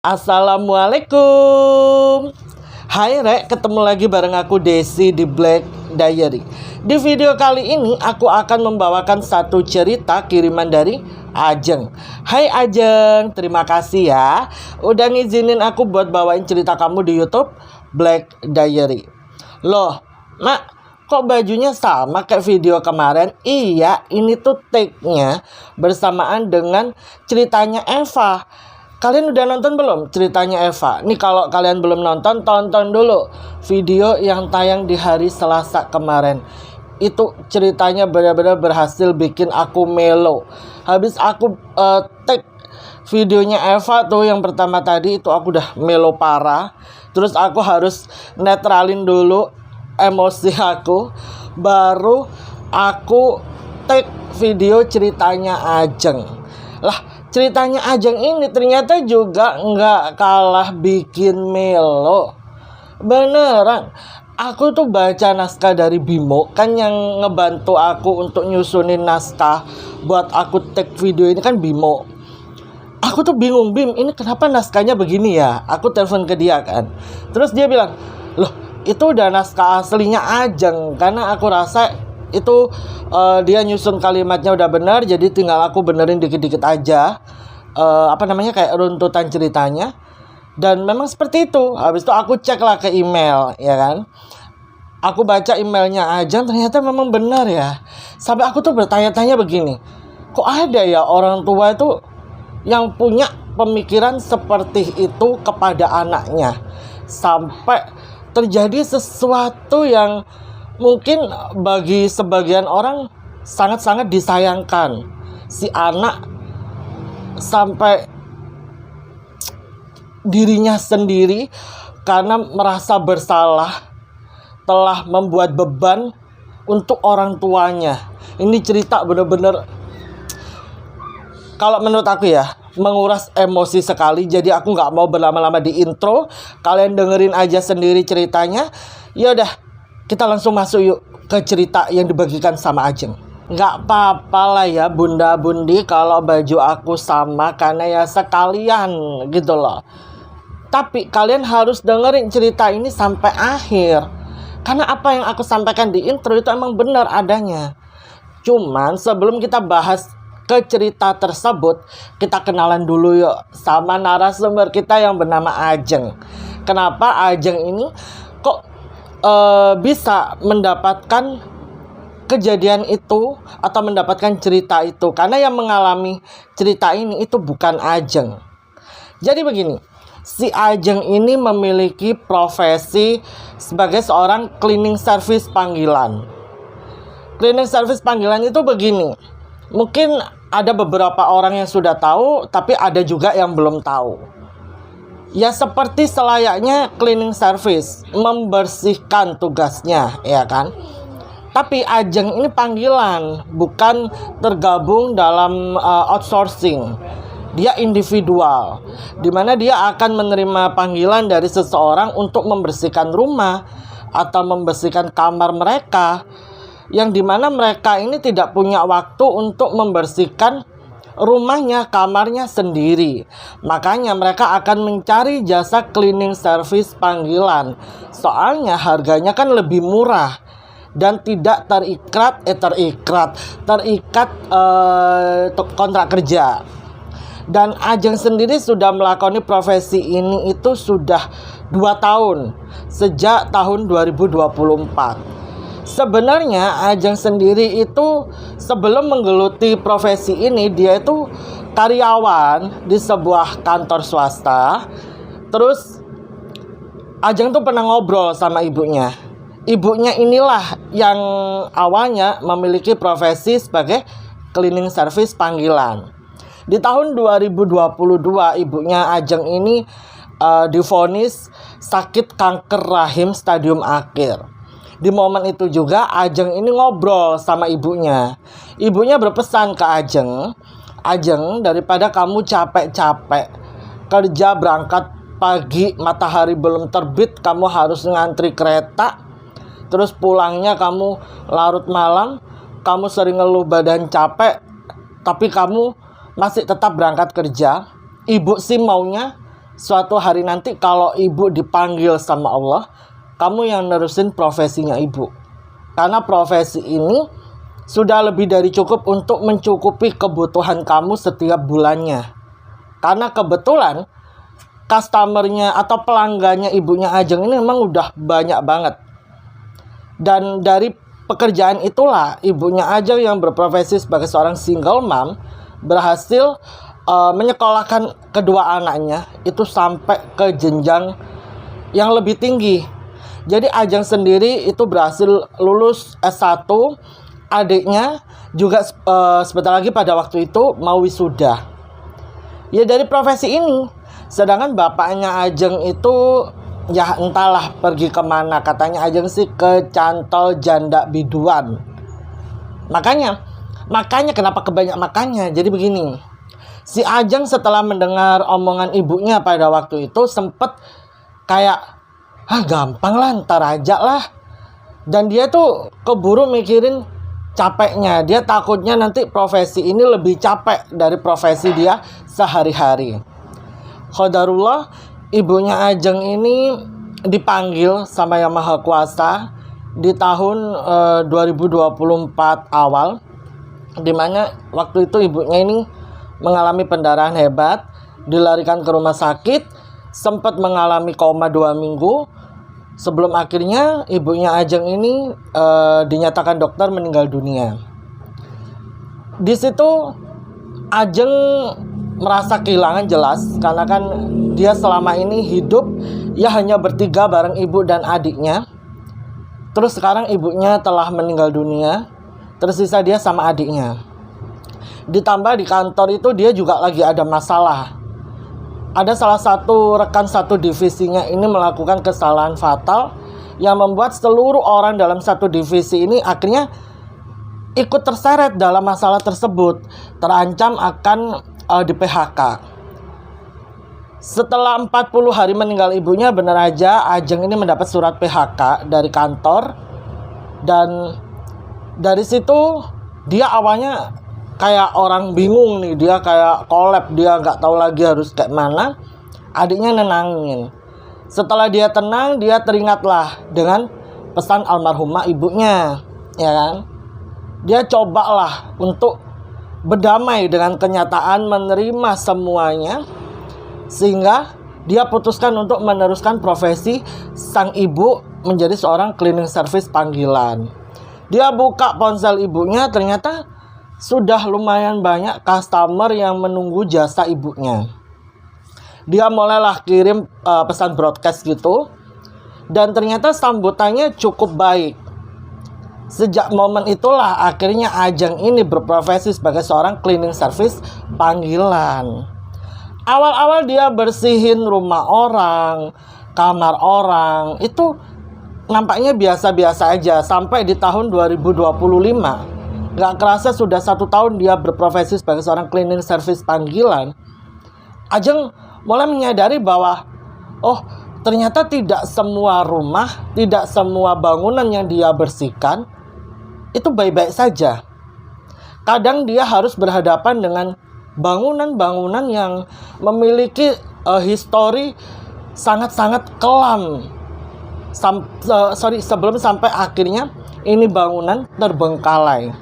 Assalamualaikum. Hai Rek, ketemu lagi bareng aku Desi di Black Diary. Di video kali ini aku akan membawakan satu cerita kiriman dari Ajeng. Hai Ajeng, terima kasih ya udah ngizinin aku buat bawain cerita kamu di YouTube Black Diary. Loh, Mak, kok bajunya sama kayak video kemarin? Iya, ini tuh take-nya bersamaan dengan ceritanya Eva. Kalian udah nonton belum ceritanya Eva? Nih kalau kalian belum nonton, tonton dulu video yang tayang di hari Selasa kemarin. Itu ceritanya benar-benar berhasil bikin aku melo. Habis aku take videonya Eva tuh yang pertama tadi, itu aku udah melo parah. Terus aku harus netralin dulu emosi aku, baru aku take video ceritanya Ajeng. Lah, ceritanya Ajeng ini ternyata juga nggak kalah bikin melo. Beneran, aku tuh baca naskah dari Bimo, kan yang ngebantu aku untuk nyusunin naskah buat aku take video ini kan Bimo. Aku tuh bingung, Bim, ini kenapa naskahnya begini ya? Aku telepon ke dia kan. Terus dia bilang, loh itu udah naskah aslinya Ajeng. Karena aku rasa itu dia nyusun kalimatnya udah benar, jadi tinggal aku benerin dikit-dikit aja kayak runtutan ceritanya. Dan memang seperti itu. Habis itu aku cek lah ke email, ya kan. Aku baca emailnya Ajeng, ternyata memang benar ya. Sampai aku tuh bertanya-tanya begini, kok ada ya orang tua itu yang punya pemikiran seperti itu kepada anaknya, sampai terjadi sesuatu yang mungkin bagi sebagian orang sangat-sangat disayangkan. Si anak sampai dirinya sendiri karena merasa bersalah telah membuat beban untuk orang tuanya. Ini cerita bener-bener, kalau menurut aku ya, menguras emosi sekali. Jadi aku nggak mau berlama-lama di intro. Kalian dengerin aja sendiri ceritanya. Ya udah, kita langsung masuk yuk ke cerita yang dibagikan sama Ajeng. Nggak apa-apa lah ya bunda bundi kalau baju aku sama, karena ya sekalian gitu loh. Tapi kalian harus dengerin cerita ini sampai akhir, karena apa yang aku sampaikan di intro itu emang benar adanya. Cuman sebelum kita bahas ke cerita tersebut, kita kenalan dulu yuk sama narasumber kita yang bernama Ajeng. Kenapa Ajeng ini kok bisa mendapatkan kejadian itu atau mendapatkan cerita itu? Karena yang mengalami cerita ini itu bukan Ajeng. Jadi begini, si Ajeng ini memiliki profesi sebagai seorang cleaning service panggilan. Cleaning service panggilan itu begini, mungkin ada beberapa orang yang sudah tahu, tapi ada juga yang belum tahu. Ya seperti selayaknya cleaning service, membersihkan tugasnya, ya kan? Tapi Ajeng ini panggilan, bukan tergabung dalam outsourcing. Dia individual, dimana dia akan menerima panggilan dari seseorang untuk membersihkan rumah atau membersihkan kamar mereka, yang dimana mereka ini tidak punya waktu untuk membersihkan rumahnya, kamarnya sendiri. Makanya mereka akan mencari jasa cleaning service panggilan. Soalnya harganya kan lebih murah dan tidak terikat kontrak kerja. Dan Ajeng sendiri sudah melakoni profesi ini itu sudah 2 tahun, sejak tahun 2024. Sebenarnya Ajeng sendiri itu sebelum menggeluti profesi ini, dia itu karyawan di sebuah kantor swasta. Terus Ajeng tuh pernah ngobrol sama ibunya. Ibunya inilah yang awalnya memiliki profesi sebagai cleaning service panggilan. Di tahun 2022 ibunya Ajeng ini divonis sakit kanker rahim stadium akhir. Di momen itu juga Ajeng ini ngobrol sama ibunya. Ibunya berpesan ke Ajeng, Ajeng, daripada kamu capek-capek kerja berangkat pagi, matahari belum terbit, kamu harus ngantri kereta, terus pulangnya kamu larut malam, kamu sering ngeluh badan capek, tapi kamu masih tetap berangkat kerja. Ibu sih maunya suatu hari nanti kalau ibu dipanggil sama Allah, kamu yang nerusin profesinya ibu. Karena profesi ini sudah lebih dari cukup untuk mencukupi kebutuhan kamu setiap bulannya. Karena kebetulan customernya atau pelanggannya ibunya Ajeng ini memang udah banyak banget. Dan dari pekerjaan itulah ibunya Ajeng yang berprofesi sebagai seorang single mom berhasil menyekolahkan kedua anaknya itu sampai ke jenjang yang lebih tinggi. Jadi Ajeng sendiri itu berhasil lulus S1, adiknya juga sebentar lagi pada waktu itu mau wisuda. Ya dari profesi ini. Sedangkan bapaknya Ajeng itu ya entahlah pergi kemana. Katanya Ajeng sih ke Cantol Janda Biduan. Makanya kenapa kebanyak makannya. Jadi begini, si Ajeng setelah mendengar omongan ibunya pada waktu itu sempet kayak gampang lah, ntar aja lah. Dan dia tuh keburu mikirin capeknya. Dia takutnya nanti profesi ini lebih capek dari profesi dia sehari-hari. Qadarullah, ibunya Ajeng ini dipanggil sama Yang Maha Kuasa di tahun 2024 awal, dimana waktu itu ibunya ini mengalami pendarahan hebat, dilarikan ke rumah sakit, sempat mengalami koma 2 minggu, sebelum akhirnya ibunya Ajeng ini dinyatakan dokter meninggal dunia. Di situ Ajeng merasa kehilangan jelas, karena kan dia selama ini hidup ya hanya bertiga bareng ibu dan adiknya. Terus sekarang ibunya telah meninggal dunia, tersisa dia sama adiknya. Ditambah di kantor itu dia juga lagi ada masalah. Ada salah satu rekan satu divisinya ini melakukan kesalahan fatal yang membuat seluruh orang dalam satu divisi ini akhirnya ikut terseret dalam masalah tersebut, terancam akan di PHK. Setelah 40 hari meninggal ibunya, benar aja Ajeng ini mendapat surat PHK dari kantor. Dan dari situ dia awalnya kayak orang bingung nih, dia kayak kolap, dia nggak tahu lagi harus kayak mana. Adiknya nenangin. Setelah dia tenang, dia teringatlah dengan pesan almarhumah ibunya, ya kan? Dia cobalah untuk berdamai dengan kenyataan, menerima semuanya, sehingga dia putuskan untuk meneruskan profesi sang ibu menjadi seorang cleaning service panggilan. Dia buka ponsel ibunya, ternyata sudah lumayan banyak customer yang menunggu jasa ibunya. Dia mulailah kirim pesan broadcast gitu, dan ternyata sambutannya cukup baik. Sejak momen itulah akhirnya Ajeng ini berprofesi sebagai seorang cleaning service panggilan. Awal-awal dia bersihin rumah orang, kamar orang, itu nampaknya biasa-biasa aja. Sampai di tahun 2025, gak kerasa sudah 1 tahun dia berprofesi sebagai seorang cleaning service panggilan. Ajeng mulai menyadari bahwa ternyata tidak semua rumah, tidak semua bangunan yang dia bersihkan itu baik-baik saja. Kadang dia harus berhadapan dengan bangunan-bangunan yang memiliki histori sangat-sangat kelam. Sebelum sampai akhirnya ini bangunan terbengkalai.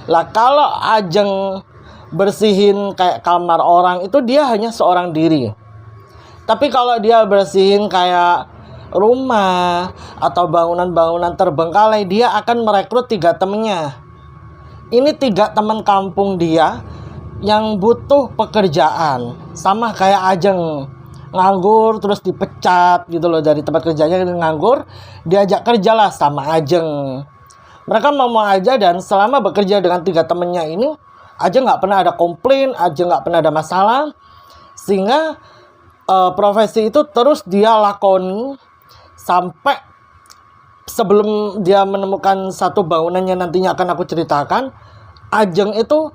Lah kalau Ajeng bersihin kayak kamar orang itu dia hanya seorang diri. Tapi kalau dia bersihin kayak rumah atau bangunan-bangunan terbengkalai, dia akan merekrut 3 temennya. Ini 3 teman kampung dia yang butuh pekerjaan. Sama kayak Ajeng, nganggur terus dipecat gitu loh dari tempat kerjanya, nganggur, diajak kerjalah sama Ajeng. Mereka mau aja, dan selama bekerja dengan 3 temennya ini, Ajeng nggak pernah ada komplain, Ajeng nggak pernah ada masalah. Sehingga profesi itu terus dia lakoni sampai sebelum dia menemukan satu bangunan yang nantinya akan aku ceritakan. Ajeng itu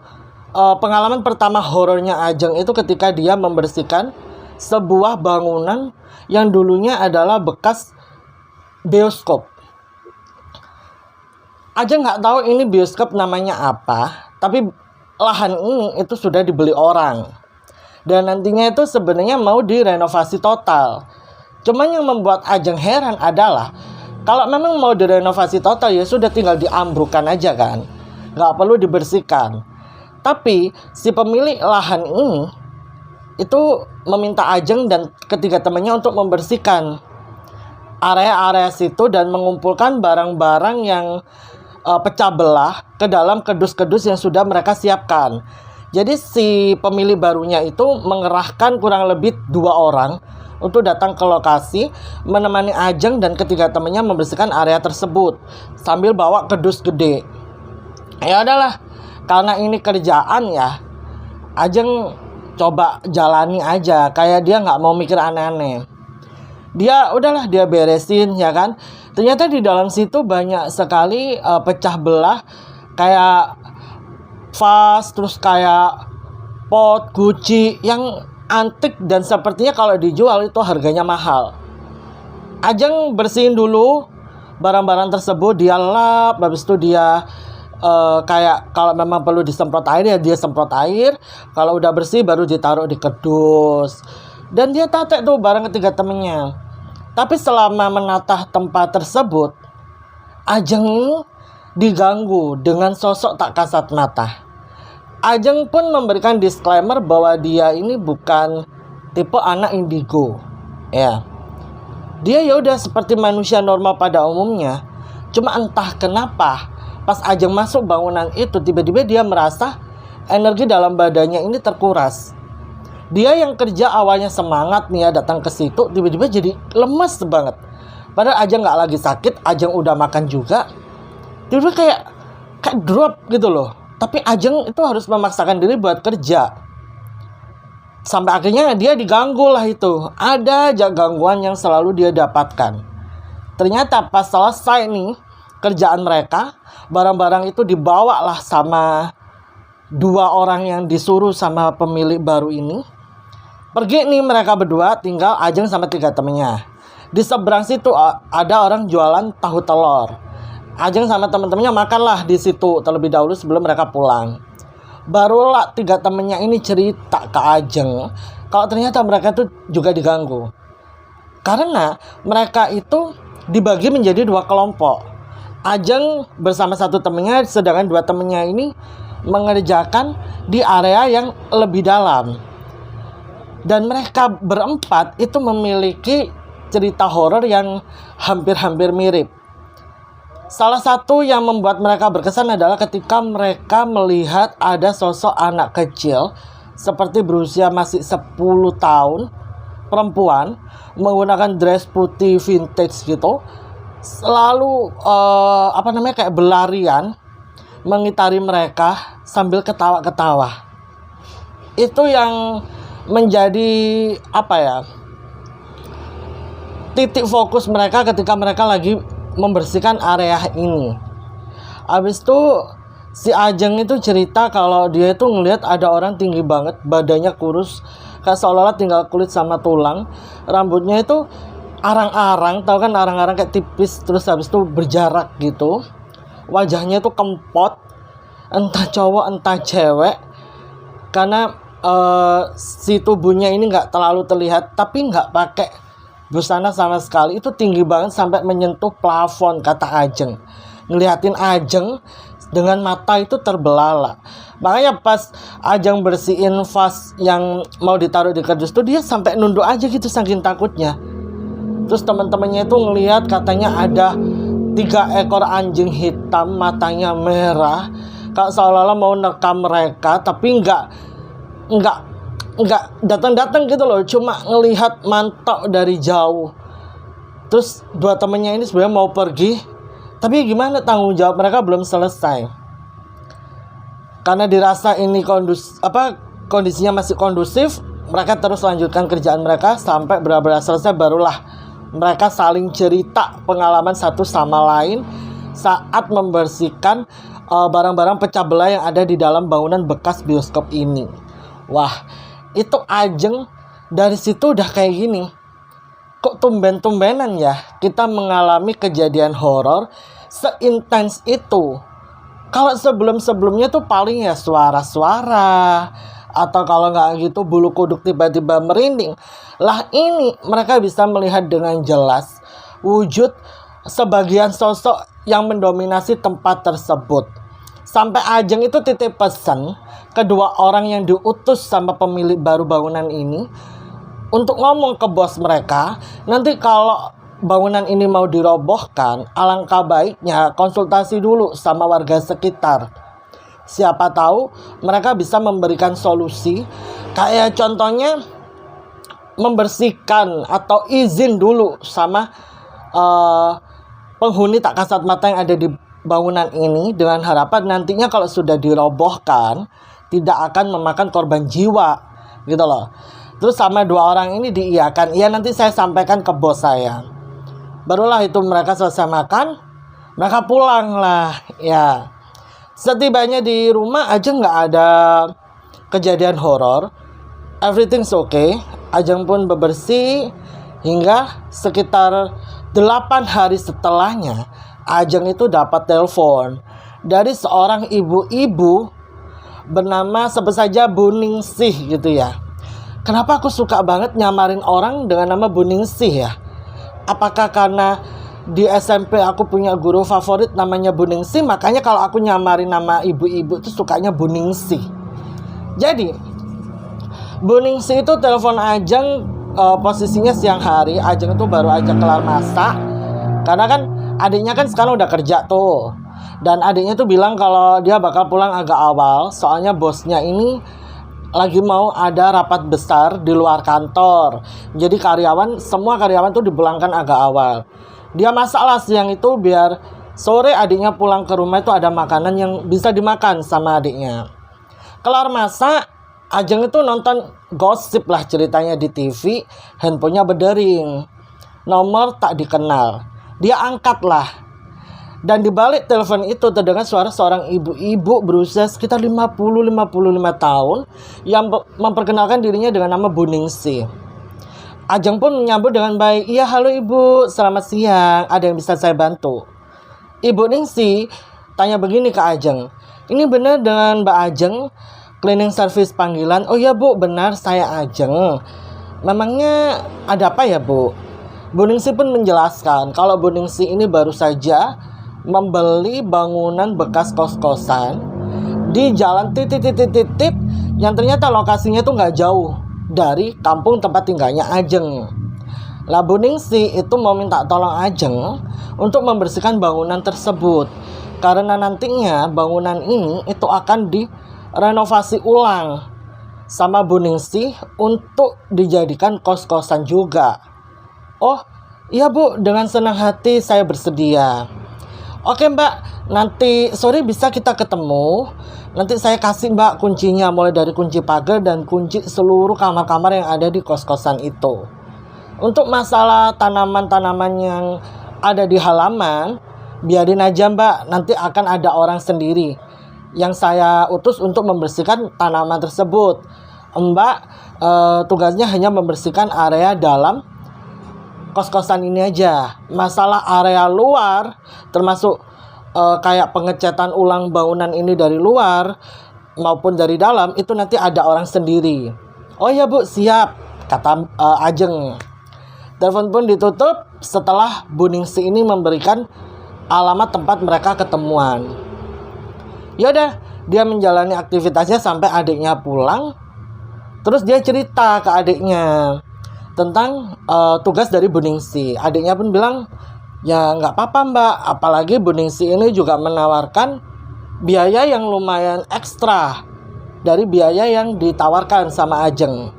pengalaman pertama horornya Ajeng itu ketika dia membersihkan sebuah bangunan yang dulunya adalah bekas bioskop. Ajeng nggak tahu ini bioskop namanya apa, tapi lahan ini itu sudah dibeli orang. Dan nantinya itu sebenarnya mau direnovasi total. Cuman yang membuat Ajeng heran adalah kalau memang mau direnovasi total ya sudah tinggal diambrukkan aja kan, nggak perlu dibersihkan. Tapi si pemilik lahan ini itu meminta Ajeng dan ketiga temannya untuk membersihkan area-area situ dan mengumpulkan barang-barang yang pecah belah ke dalam kedus-kedus yang sudah mereka siapkan. Jadi si pemilik barunya itu mengerahkan kurang lebih 2 orang untuk datang ke lokasi, menemani Ajeng dan ketiga temannya membersihkan area tersebut sambil bawa kedus gede. Ya udahlah, karena ini kerjaan ya, Ajeng coba jalani aja, kayak dia nggak mau mikir aneh-aneh. Dia udahlah dia beresin ya kan. Ternyata di dalam situ banyak sekali pecah belah, kayak vas, terus kayak pot guci yang antik dan sepertinya kalau dijual itu harganya mahal. Ajeng bersihin dulu barang-barang tersebut, dia lap, habis itu dia kayak kalau memang perlu disemprot air ya dia semprot air. Kalau udah bersih baru ditaruh di kedus. Dan dia tata tuh barang ketiga temennya. Tapi selama menatah tempat tersebut, Ajeng ini diganggu dengan sosok tak kasat mata. Ajeng pun memberikan disclaimer bahwa dia ini bukan tipe anak indigo. Ya. Dia ya udah seperti manusia normal pada umumnya. Cuma entah kenapa pas Ajeng masuk bangunan itu tiba-tiba dia merasa energi dalam badannya ini terkuras. Dia yang kerja awalnya semangat nih ya datang ke situ, tiba-tiba jadi lemes banget. Padahal Ajeng nggak lagi sakit, Ajeng udah makan juga. Tiba-tiba kayak drop gitu loh. Tapi Ajeng itu harus memaksakan diri buat kerja. Sampai akhirnya dia diganggu lah itu. Ada aja gangguan yang selalu dia dapatkan. Ternyata pas selesai nih kerjaan mereka, barang-barang itu dibawa lah sama 2 orang yang disuruh sama pemilik baru ini. Pergi nih mereka berdua, tinggal Ajeng sama 3 temennya. Di seberang situ ada orang jualan tahu telur. Ajeng sama teman-temannya makanlah di situ terlebih dahulu sebelum mereka pulang. Barulah 3 temennya ini cerita ke Ajeng kalau ternyata mereka itu juga diganggu. Karena mereka itu dibagi menjadi 2 kelompok. Ajeng bersama 1 temennya, sedangkan 2 temennya ini mengerjakan di area yang lebih dalam. Dan mereka berempat itu memiliki cerita horor yang hampir-hampir mirip. Salah satu yang membuat mereka berkesan adalah ketika mereka melihat ada sosok anak kecil seperti berusia masih 10 tahun, perempuan, menggunakan dress putih vintage gitu, selalu kayak berlarian mengitari mereka sambil ketawa-ketawa. Itu yang menjadi titik fokus mereka ketika mereka lagi membersihkan area ini. Habis itu si Ajeng itu cerita kalau dia itu ngelihat ada orang tinggi banget, badannya kurus, kayak seolah-olah tinggal kulit sama tulang. Rambutnya itu arang-arang, tahu kan arang-arang kayak tipis, terus habis itu berjarak gitu. Wajahnya itu kempot, entah cowok entah cewek. Karena si tubuhnya ini nggak terlalu terlihat, tapi nggak pakai busana sama sekali. Itu tinggi banget sampai menyentuh plafon, kata Ajeng. Ngeliatin Ajeng dengan mata itu terbelalak. Makanya pas Ajeng bersihin vas yang mau ditaruh di kardus tuh, dia sampai nunduk aja gitu saking takutnya. Terus teman-temannya itu ngelihat katanya ada 3 ekor anjing hitam, matanya merah, kayak seolah-olah mau nekam mereka, tapi nggak datang-datang gitu loh, cuma ngelihat mantok dari jauh. Terus 2 temennya ini sebenarnya mau pergi, tapi gimana, tanggung jawab mereka belum selesai. Karena dirasa ini kondisinya masih kondusif, mereka terus lanjutkan kerjaan mereka sampai benar-benar selesai. Barulah mereka saling cerita pengalaman satu sama lain saat membersihkan barang-barang pecah belah yang ada di dalam bangunan bekas bioskop ini. Wah, itu Ajeng dari situ udah kayak gini. Kok tumben-tumbenan ya kita mengalami kejadian horor seintens itu. Kalau sebelum-sebelumnya tuh paling ya suara-suara atau kalau nggak gitu bulu kuduk tiba-tiba merinding. Lah ini mereka bisa melihat dengan jelas wujud sebagian sosok yang mendominasi tempat tersebut. Sampai Ajeng itu titip pesan kedua orang yang diutus sama pemilik baru bangunan ini untuk ngomong ke bos mereka, nanti kalau bangunan ini mau dirobohkan, alangkah baiknya konsultasi dulu sama warga sekitar. Siapa tahu mereka bisa memberikan solusi, kayak contohnya membersihkan atau izin dulu sama penghuni tak kasat mata yang ada di bangunan ini, dengan harapan nantinya kalau sudah dirobohkan tidak akan memakan korban jiwa gitu loh. Terus sama dua orang ini diiyakan, iya nanti saya sampaikan ke bos saya. Barulah itu mereka selesai makan, mereka pulang lah ya. Setibanya di rumah Ajeng nggak ada kejadian horor, everything's okay. Ajeng pun bebersih hingga sekitar 8 hari setelahnya Ajeng itu dapat telepon dari seorang ibu-ibu bernama sebut saja Bu Ningsih gitu ya. Kenapa aku suka banget nyamarin orang dengan nama Bu Ningsih ya? Apakah karena di SMP aku punya guru favorit namanya Bu Ningsih, makanya kalau aku nyamarin nama ibu-ibu itu sukanya Bu Ningsih. Jadi Bu Ningsih itu telepon Ajeng, posisinya siang hari. Ajeng itu baru aja kelar masak, karena kan adiknya kan sekarang udah kerja tuh. Dan adiknya tuh bilang kalau dia bakal pulang agak awal, soalnya bosnya ini lagi mau ada rapat besar di luar kantor. Jadi semua karyawan tuh dipulangkan agak awal. Dia masaklah siang itu biar sore adiknya pulang ke rumah itu ada makanan yang bisa dimakan sama adiknya. Kelar masak, Ajeng itu nonton gosip lah ceritanya di TV, handphonenya berdering. Nomor tak dikenal. Dia angkat lah. Dan di balik telepon itu terdengar suara seorang ibu-ibu berusia sekitar 50-55 tahun yang memperkenalkan dirinya dengan nama Bu Ningsih. Ajeng pun menyambut dengan baik. Iya, halo ibu, selamat siang, ada yang bisa saya bantu? Ibu Ningsih tanya begini ke Ajeng. Ini benar dengan Mbak Ajeng, cleaning service panggilan? Oh iya bu, benar, saya Ajeng. Memangnya ada apa ya bu? Bu Ningsih pun menjelaskan kalau Bu Ningsih ini baru saja membeli bangunan bekas kos-kosan di jalan titik yang ternyata lokasinya tuh nggak jauh dari kampung tempat tinggalnya Ajeng. Lah Bu Ningsih itu mau minta tolong Ajeng untuk membersihkan bangunan tersebut, karena nantinya bangunan ini itu akan direnovasi ulang sama Bu Ningsih untuk dijadikan kos-kosan juga. Oh iya bu, dengan senang hati saya bersedia. Oke mbak, nanti sore bisa kita ketemu. Nanti saya kasih mbak kuncinya, mulai dari kunci pagar dan kunci seluruh kamar-kamar yang ada di kos-kosan itu. Untuk masalah tanaman-tanaman yang ada di halaman, biarin aja mbak, nanti akan ada orang sendiri yang saya utus untuk membersihkan tanaman tersebut. Mbak tugasnya hanya membersihkan area dalam kos-kosan ini aja. Masalah area luar, termasuk kayak pengecatan ulang bangunan ini dari luar maupun dari dalam, itu nanti ada orang sendiri. Oh ya bu, siap, kata Ajeng. Telepon pun ditutup setelah Bu Ningsih ini memberikan alamat tempat mereka ketemuan. Yaudah, dia menjalani aktivitasnya sampai adiknya pulang. Terus dia cerita ke adiknya tentang tugas dari Bu Ningsih. Adiknya pun bilang, ya nggak apa-apa mbak, apalagi Bu Ningsih ini juga menawarkan biaya yang lumayan ekstra dari biaya yang ditawarkan sama Ajeng.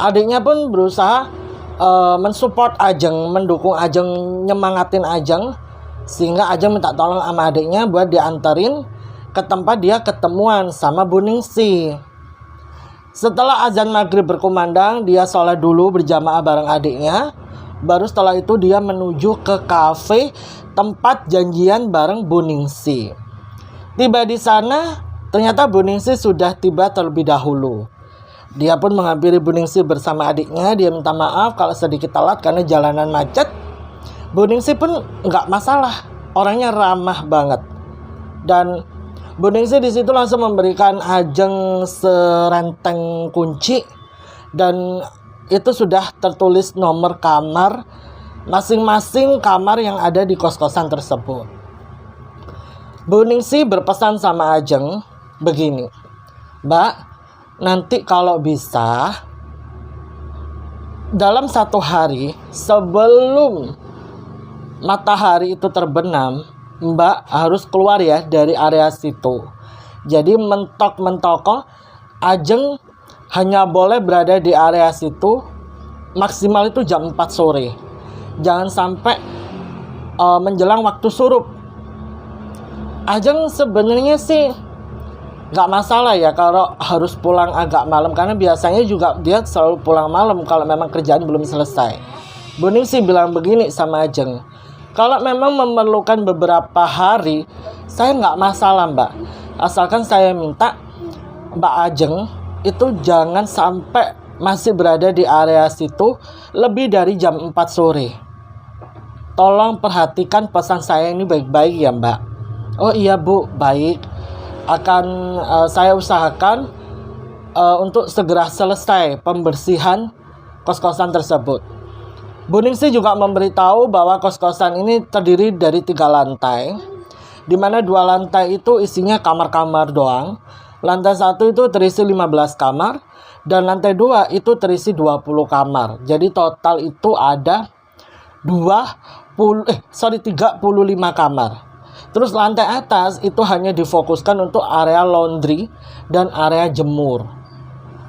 Adiknya pun berusaha mensupport Ajeng, mendukung Ajeng, nyemangatin Ajeng, sehingga Ajeng minta tolong sama adiknya buat diantarin ke tempat dia ketemuan sama Bu Ningsih. Setelah azan maghrib berkumandang, dia sholat dulu berjamaah bareng adiknya. Baru setelah itu dia menuju ke kafe tempat janjian bareng Bu Ningsih. Tiba di sana, ternyata Bu Ningsih sudah tiba terlebih dahulu. Dia pun menghampiri Bu Ningsih bersama adiknya. Dia minta maaf kalau sedikit telat karena jalanan macet. Bu Ningsih pun nggak masalah, orangnya ramah banget. Dan Bu Ningsih di situ langsung memberikan Ajeng serenteng kunci dan itu sudah tertulis nomor kamar masing-masing kamar yang ada di kos-kosan tersebut. Bu Ningsih berpesan sama Ajeng begini, Mbak, nanti kalau bisa dalam 1 hari sebelum matahari itu terbenam, Mbak harus keluar ya dari area situ. Jadi mentok-mentoko Ajeng hanya boleh berada di area situ maksimal itu jam 4 sore. Jangan sampai menjelang waktu surup. Ajeng sebenarnya sih nggak masalah ya kalau harus pulang agak malam, karena biasanya juga dia selalu pulang malam kalau memang kerjaan belum selesai. Bu Ningsih bilang begini sama Ajeng, kalau memang memerlukan beberapa hari, saya nggak masalah Mbak, asalkan saya minta Mbak Ajeng itu jangan sampai masih berada di area situ lebih dari jam 4 sore. Tolong perhatikan pesan saya ini baik-baik ya Mbak. Oh iya Bu, baik. Akan saya usahakan untuk segera selesai pembersihan kos-kosan tersebut. Bu Ningsih juga memberitahu bahwa kos-kosan ini terdiri dari 3 lantai, di mana 2 lantai itu isinya kamar-kamar doang. Lantai 1 itu terisi 15 kamar dan lantai 2 itu terisi 20 kamar. Jadi total itu ada 35 kamar. Terus lantai atas itu hanya difokuskan untuk area laundry dan area jemur.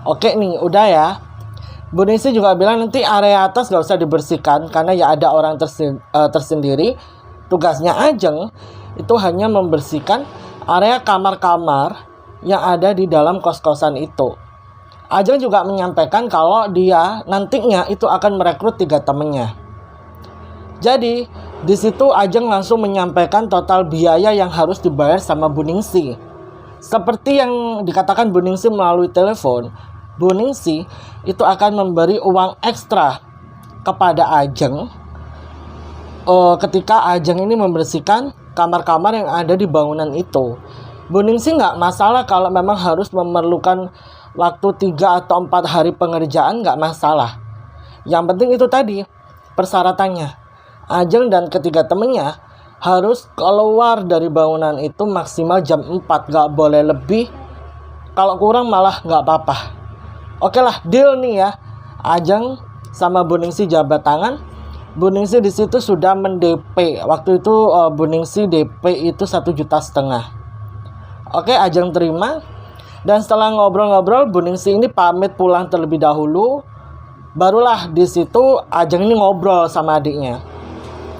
Oke nih, udah ya. Bu Ningsih juga bilang nanti area atas gak usah dibersihkan karena ya ada orang tersendiri. Tugasnya Ajeng itu hanya membersihkan area kamar-kamar yang ada di dalam kos-kosan itu. Ajeng juga menyampaikan kalau dia nantinya itu akan merekrut 3 temannya. Jadi di situ Ajeng langsung menyampaikan total biaya yang harus dibayar sama Bu Ningsih. Seperti yang dikatakan Bu Ningsih melalui telepon, Bu Ningsih itu akan memberi uang ekstra kepada Ajeng ketika Ajeng ini membersihkan kamar-kamar yang ada di bangunan itu. Bu Ningsih nggak masalah kalau memang harus memerlukan waktu 3 atau 4 hari pengerjaan, nggak masalah. Yang penting itu tadi persyaratannya. Ajeng dan ketiga temennya harus keluar dari bangunan itu maksimal jam 4, gak boleh lebih. Kalau kurang malah gak apa-apa. Oke lah, deal nih ya. Ajeng sama Bu Ningsih jabat tangan. Bu Ningsih di situ sudah men-DP. Waktu itu Bu Ningsih DP itu 1,5 juta. Oke, Ajeng terima. Dan setelah ngobrol-ngobrol, Bu Ningsih ini pamit pulang terlebih dahulu. Barulah di situ Ajeng ini ngobrol sama adiknya.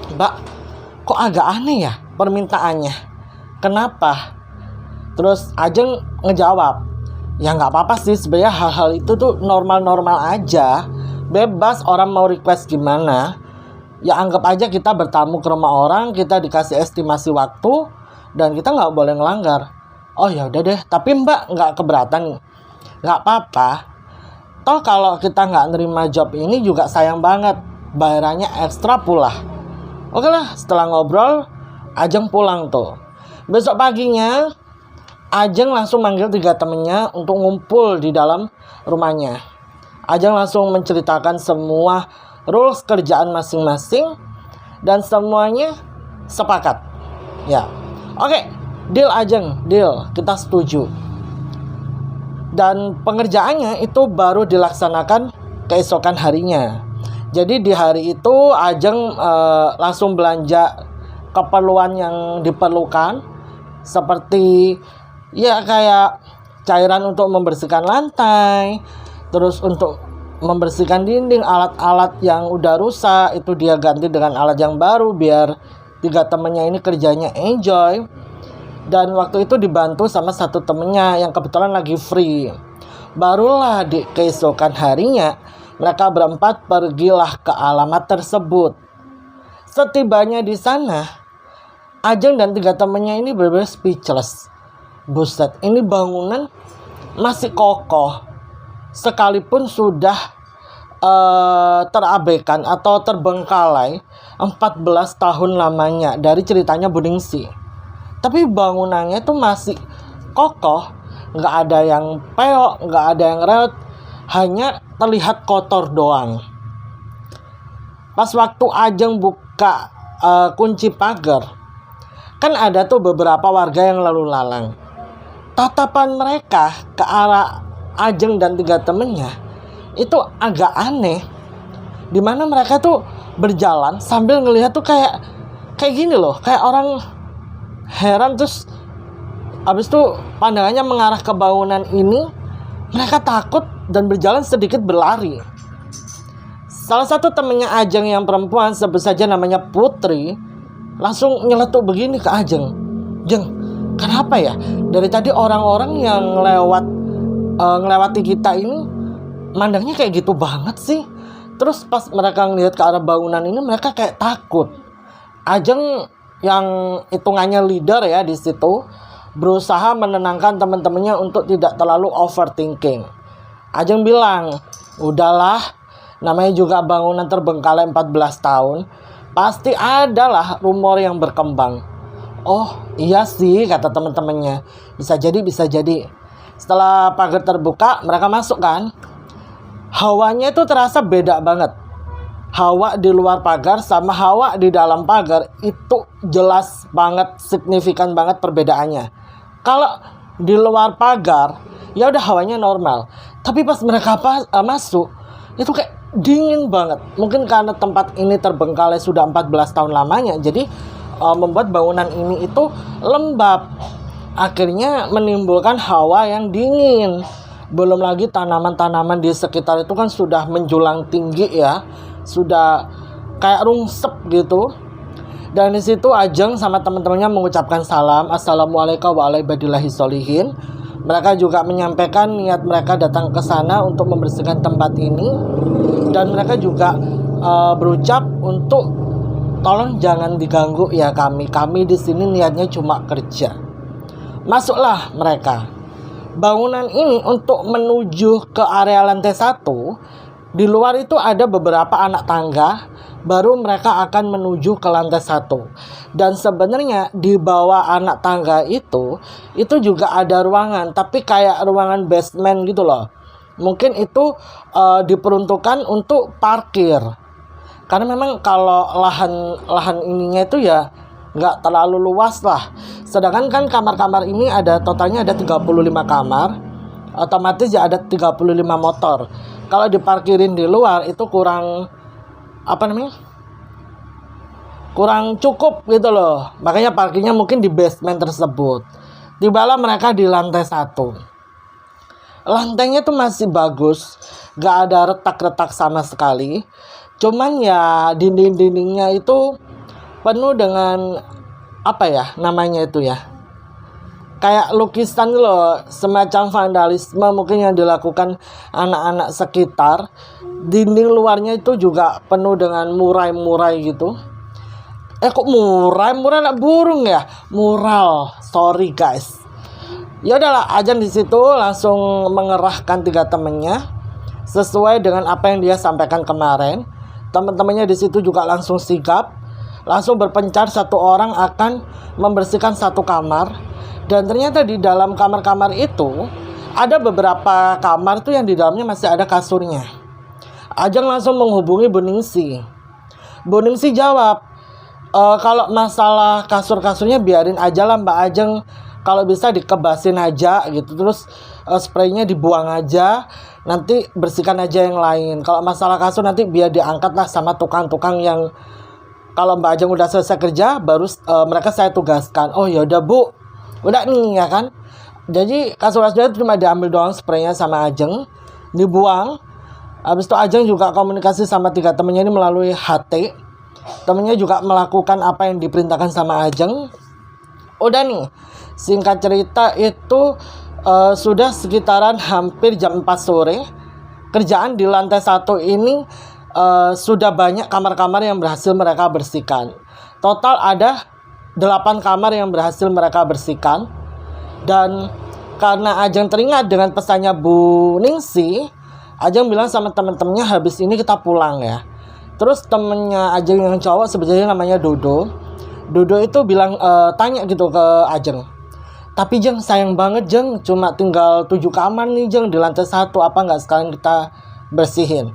Mbak, kok agak aneh ya permintaannya? Kenapa? Terus Ajeng ngejawab, ya nggak apa-apa sih sebenarnya, hal-hal itu tuh normal-normal aja. Bebas orang mau request gimana. Ya anggap aja kita bertamu ke rumah orang, kita dikasih estimasi waktu, dan kita nggak boleh ngelanggar. Oh ya udah deh, tapi Mbak nggak keberatan? Nggak apa-apa. Toh kalau kita nggak nerima job ini juga sayang banget, bayarannya ekstra pula. Oke lah, setelah ngobrol, Ajeng pulang tuh. Besok paginya, Ajeng langsung manggil 3 temennya untuk ngumpul di dalam rumahnya. Ajeng langsung menceritakan semua rules kerjaan masing-masing dan semuanya sepakat. Ya, oke, deal Ajeng, deal, kita setuju. Dan pengerjaannya itu baru dilaksanakan keesokan harinya. Jadi di hari itu Ajeng langsung belanja keperluan yang diperlukan, seperti ya kayak cairan untuk membersihkan lantai, terus untuk membersihkan dinding, alat-alat yang udah rusak itu dia ganti dengan alat yang baru biar 3 temennya ini kerjanya enjoy. Dan waktu itu dibantu sama 1 temennya yang kebetulan lagi free. Barulah di keesokan harinya mereka berempat pergilah ke alamat tersebut. Setibanya di sana, Ajeng dan 3 temannya ini benar-benar speechless. Buset, ini bangunan masih kokoh, sekalipun sudah terabaikan atau terbengkalai 14 tahun lamanya dari ceritanya Bu Ningsih. tapi bangunannya tuh masih kokoh, nggak ada yang peok, nggak ada yang reot, hanya terlihat kotor doang. Pas waktu Ajeng buka kunci pagar, kan ada tuh beberapa warga yang lalu lalang. Tatapan mereka ke arah Ajeng dan 3 temennya itu agak aneh, dimana mereka tuh berjalan sambil ngelihat tuh kayak gini loh, kayak orang heran. Terus habis itu pandangannya mengarah ke bangunan ini, mereka takut dan berjalan sedikit berlari. Salah satu temennya Ajeng yang perempuan, sebut saja namanya Putri, langsung nyeletuk begini ke Ajeng, "Jeng, kenapa ya? Dari tadi orang-orang yang ngelewati kita ini mandangnya kayak gitu banget sih." Terus pas mereka ngelihat ke arah bangunan ini, mereka kayak takut. Ajeng yang hitungannya leader ya di situ, berusaha menenangkan teman-temannya untuk tidak terlalu overthinking. Ajeng bilang, "Udahlah, namanya juga bangunan terbengkalai 14 tahun. Pasti adalah rumor yang berkembang." "Oh iya sih," kata teman-temannya. Bisa jadi. Setelah pagar terbuka, mereka masuk kan. Hawanya itu terasa beda banget. Hawa di luar pagar sama hawa di dalam pagar itu jelas banget, signifikan banget perbedaannya. Kalau di luar pagar ya udah hawanya normal, tapi pas mereka masuk itu kayak dingin banget. Mungkin karena tempat ini terbengkalai sudah 14 tahun lamanya, jadi membuat bangunan ini itu lembab, akhirnya menimbulkan hawa yang dingin. Belum lagi tanaman-tanaman di sekitar itu kan sudah menjulang tinggi ya, sudah kayak rungsep gitu. Dan di situ Ajeng sama teman-temannya mengucapkan salam, "Assalamualaikum warahmatullahi wabarakatuh." Mereka juga menyampaikan niat mereka datang ke sana untuk membersihkan tempat ini, dan mereka juga berucap untuk tolong jangan diganggu ya kami di sini niatnya cuma kerja. Masuklah mereka. Bangunan ini untuk menuju ke area lantai 1, di luar itu ada beberapa anak tangga, baru mereka akan menuju ke lantai 1. Dan sebenarnya di bawah anak tangga itu juga ada ruangan, tapi kayak ruangan basement gitu loh. Mungkin itu diperuntukkan untuk parkir. Karena memang kalau lahan ininya itu ya nggak terlalu luas lah. Sedangkan kan kamar-kamar ini totalnya ada 35 kamar. Otomatis ya ada 35 motor. Kalau diparkirin di luar itu kurang cukup gitu loh. Makanya parkirnya mungkin di basement tersebut. Tibalah mereka di lantai 1. Lantainya tuh masih bagus, gak ada retak-retak sama sekali. Cuman ya dinding-dindingnya itu penuh dengan kayak lukisan loh, semacam vandalisme mungkin yang dilakukan anak-anak sekitar. Dinding luarnya itu juga penuh dengan murai-murai gitu. Kok murai anak burung ya? Mural, sorry guys. Ya udahlah, Ajeng di situ langsung mengerahkan 3 temennya sesuai dengan apa yang dia sampaikan kemarin. Teman-temannya di situ juga langsung sigap, langsung berpencar. 1 orang akan membersihkan 1 kamar. Dan ternyata di dalam kamar-kamar itu ada beberapa kamar tuh yang di dalamnya masih ada kasurnya. Ajeng langsung menghubungi Bu Ningsi. Bu Ningsi jawab, "Kalau masalah kasur-kasurnya biarin aja lah Mbak Ajeng. Kalau bisa dikebasin aja gitu. Terus spraynya dibuang aja. Nanti bersihkan aja yang lain. Kalau masalah kasur nanti biar diangkat lah sama tukang-tukang yang kalau Mbak Ajeng udah selesai kerja baru mereka saya tugaskan." "Oh ya udah Bu, udah nih ya kan." Jadi kasur-kasurnya cuma diambil doang spraynya sama Ajeng, dibuang. Habis itu Ajeng juga komunikasi sama 3 temennya ini melalui HT. Temennya juga melakukan apa yang diperintahkan sama Ajeng. Udah nih, singkat cerita itu sudah sekitaran hampir jam 4 sore. Kerjaan di lantai 1 ini sudah banyak kamar-kamar yang berhasil mereka bersihkan. Total ada 8 kamar yang berhasil mereka bersihkan. Dan karena Ajeng teringat dengan pesannya Bu Ningsi, Ajeng bilang sama temen-temennya habis ini kita pulang ya. Terus temennya Ajeng yang cowok sebenarnya namanya Dodo. Dodo itu bilang tanya gitu ke Ajeng. Tapi Jeng, sayang banget Jeng, cuma tinggal 7 kamar nih Jeng di lantai 1, apa nggak sekalian kita bersihin?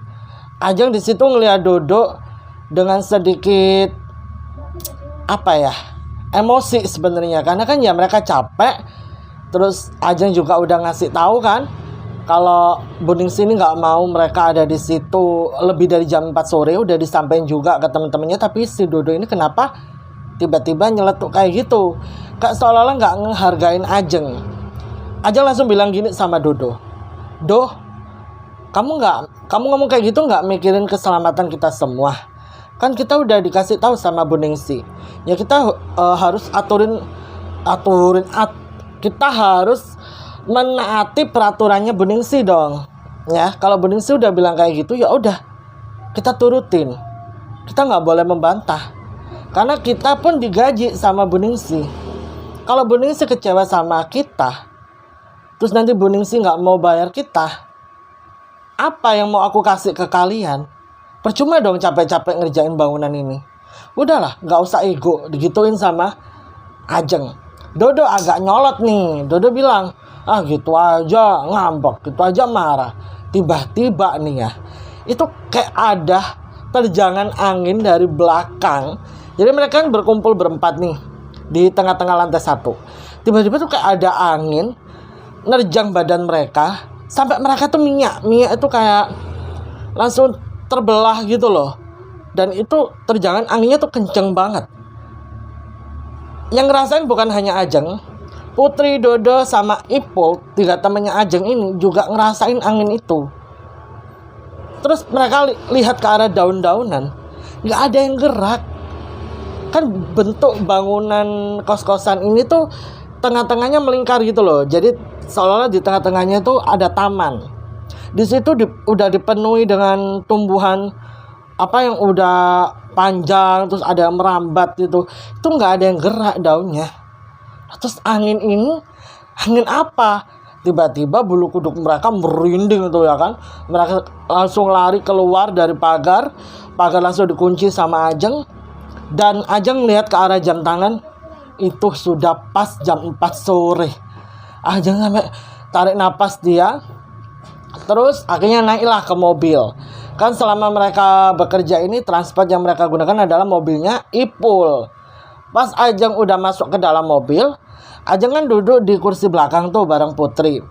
Ajeng di situ ngeliat Dodo dengan sedikit apa ya, emosi sebenarnya, karena kan ya mereka capek. Terus Ajeng juga udah ngasih tahu kan kalau Buningsi ini nggak mau mereka ada di situ lebih dari jam 4 sore, udah disampaikan juga ke teman-temannya. Tapi si Dodo ini kenapa tiba-tiba nyeletuk kayak gitu, kayak seolah-olah nggak ngehargain Ajeng. Ajeng langsung bilang gini sama Dodo, "Doh, kamu ngomong kayak gitu nggak mikirin keselamatan kita semua? Kan kita udah dikasih tahu sama Buningsi, ya kita harus kita harus menaati peraturannya Buningsi dong. Ya, kalau Buningsi udah bilang kayak gitu, ya udah kita turutin. Kita nggak boleh membantah, karena kita pun digaji sama Buningsi. Kalau Buningsi kecewa sama kita, terus nanti Buningsi nggak mau bayar kita, apa yang mau aku kasih ke kalian? Percuma dong capek-capek ngerjain bangunan ini. Udahlah, nggak usah ego," digituin sama Ajeng. Dodo agak nyolot nih. Dodo bilang, "Ah gitu aja ngambek, gitu aja marah." Tiba-tiba nih ya, itu kayak ada terjangan angin dari belakang. Jadi mereka kan berkumpul berempat nih di tengah-tengah lantai 1. Tiba-tiba tuh kayak ada angin nerjang badan mereka, sampai mereka tuh minyak itu kayak langsung terbelah gitu loh. Dan itu terjangan anginnya tuh kenceng banget. Yang ngerasain bukan hanya Ajeng, Putri, Dodo, sama Ipul, 3 temannya Ajeng ini juga ngerasain angin itu. Terus mereka lihat ke arah daun-daunan, nggak ada yang gerak. Kan bentuk bangunan kos-kosan ini tuh tengah-tengahnya melingkar gitu loh. Jadi seolah-olah di tengah-tengahnya tuh ada taman. Di situ udah dipenuhi dengan tumbuhan apa yang udah panjang, terus ada yang merambat gitu. Itu nggak ada yang gerak daunnya. Terus angin ini, angin apa? Tiba-tiba bulu kuduk mereka merinding tuh ya kan. Mereka langsung lari keluar dari pagar. Pagar langsung dikunci sama Ajeng. Dan Ajeng lihat ke arah jam tangan, itu sudah pas jam 4 sore. Ajeng sampai tarik napas dia. Terus akhirnya naiklah ke mobil. Kan selama mereka bekerja ini, transport yang mereka gunakan adalah mobilnya Ipul. Pas Ajeng udah masuk ke dalam mobil, Ajeng kan duduk di kursi belakang tuh bareng Putri.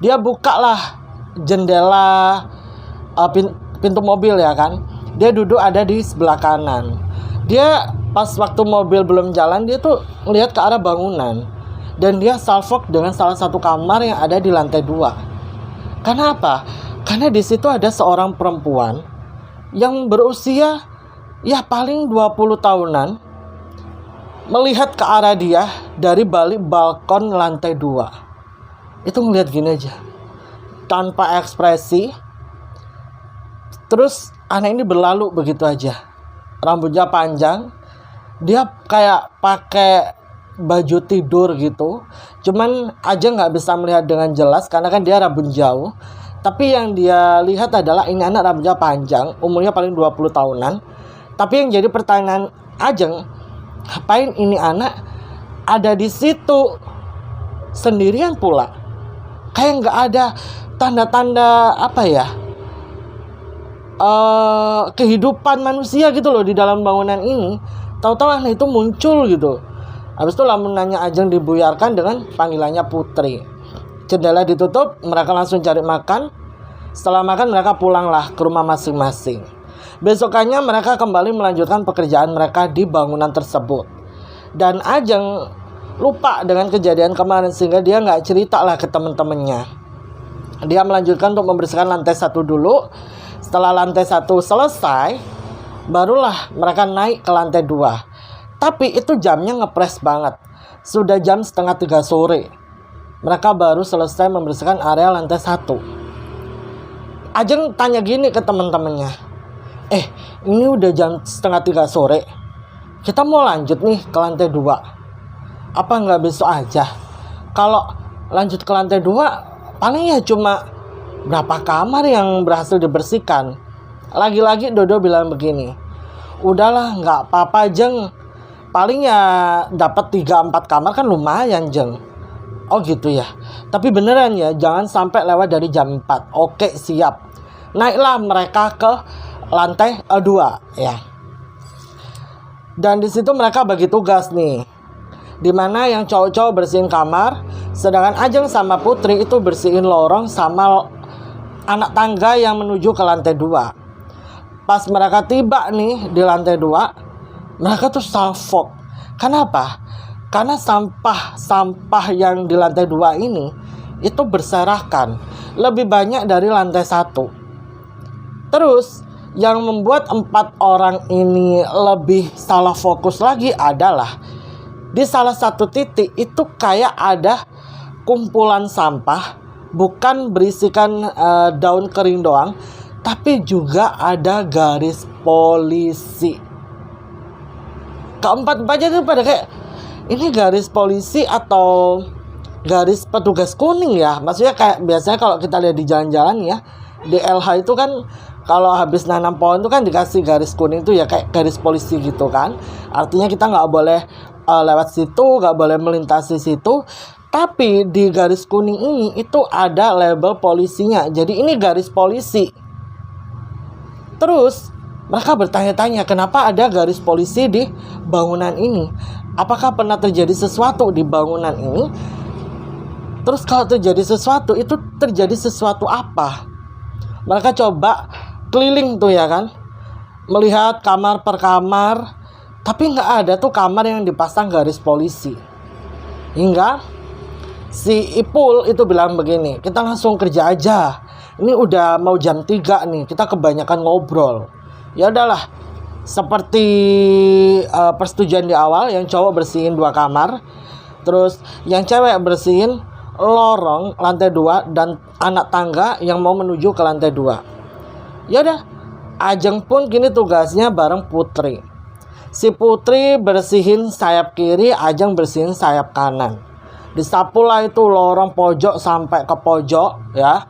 Dia buka lah jendela pintu mobil ya kan. Dia duduk ada di sebelah kanan. Dia pas waktu mobil belum jalan, dia tuh lihat ke arah bangunan. Dan dia salfok dengan salah satu kamar yang ada di lantai 2. Kenapa? Karena di situ ada seorang perempuan yang berusia ya paling 20 tahunan melihat ke arah dia dari balik balkon lantai 2. Itu ngeliat gini aja, tanpa ekspresi. Terus anak ini berlalu begitu aja. Rambutnya panjang, dia kayak pakai baju tidur gitu. Cuman aja nggak bisa melihat dengan jelas karena kan dia rambut jauh. Tapi yang dia lihat adalah ini anak rambutnya panjang, umurnya paling 20 tahunan. Tapi yang jadi pertanyaan Ajeng, ngapain ini anak ada di situ sendirian pula? Kayak nggak ada tanda-tanda apa ya, kehidupan manusia gitu loh di dalam bangunan ini. Tahu-tahu anak itu muncul gitu. Habis itu lamunannya Ajeng dibuyarkan dengan panggilannya Putri. Jendela ditutup, mereka langsung cari makan. Setelah makan mereka pulanglah ke rumah masing-masing. Besokannya mereka kembali melanjutkan pekerjaan mereka di bangunan tersebut. Dan Ajeng lupa dengan kejadian kemarin sehingga dia nggak cerita lah ke teman-temannya. Dia melanjutkan untuk membersihkan lantai 1 dulu. Setelah lantai 1 selesai, barulah mereka naik ke lantai 2. Tapi itu jamnya ngepres banget. Sudah jam 2:30 sore. Mereka baru selesai membersihkan area lantai 1. Ajeng tanya gini ke teman-temannya, ini udah jam 2:30 sore. Kita mau lanjut nih ke lantai 2. Apa nggak besok aja? Kalau lanjut ke lantai 2, paling ya cuma berapa kamar yang berhasil dibersihkan. Lagi-lagi Dodo bilang begini, udahlah nggak apa-apa Jeng. paling ya dapat 3-4 kamar kan lumayan, Jeng. Oh gitu ya. Tapi beneran ya, jangan sampai lewat dari jam 4. Oke, siap. Naiklah mereka ke lantai 2 ya. Dan di situ mereka bagi tugas nih. Dimana yang cowok-cowok bersihin kamar, sedangkan Ajeng sama Putri itu bersihin lorong sama anak tangga yang menuju ke lantai 2. Pas mereka tiba nih di lantai 2, mereka tuh salfok. Kenapa? Karena sampah yang di lantai 2 ini itu berserakan lebih banyak dari lantai 1. Terus yang membuat 4 orang ini lebih salah fokus lagi adalah di salah satu titik itu kayak ada kumpulan sampah, bukan berisikan daun kering doang, tapi juga ada garis polisi. Keempat-empatnya itu pada kayak, ini garis polisi atau garis petugas kuning ya? Maksudnya kayak biasanya kalau kita lihat di jalan-jalan ya, di LH itu kan kalau habis nanam pohon itu kan dikasih garis kuning tuh ya, kayak garis polisi gitu kan. Artinya kita nggak boleh lewat situ, nggak boleh melintasi situ. Tapi di garis kuning ini itu ada label polisinya. Jadi ini garis polisi. Terus mereka bertanya-tanya, kenapa ada garis polisi di bangunan ini? Apakah pernah terjadi sesuatu di bangunan ini? Terus kalau terjadi sesuatu, itu terjadi sesuatu apa? Mereka coba keliling tuh ya kan, melihat kamar per kamar, tapi nggak ada tuh kamar yang dipasang garis polisi. Hingga si Ipul itu bilang begini, kita langsung kerja aja. Ini udah mau jam 3 nih, kita kebanyakan ngobrol. Ya udahlah, seperti persetujuan di awal, yang cowok bersihin 2 kamar, terus yang cewek bersihin lorong lantai 2 dan anak tangga yang mau menuju ke lantai 2. Ya udah, Ajeng pun gini tugasnya bareng Putri. Si Putri bersihin sayap kiri, Ajeng bersihin sayap kanan. Disapulah itu lorong pojok sampai ke pojok ya.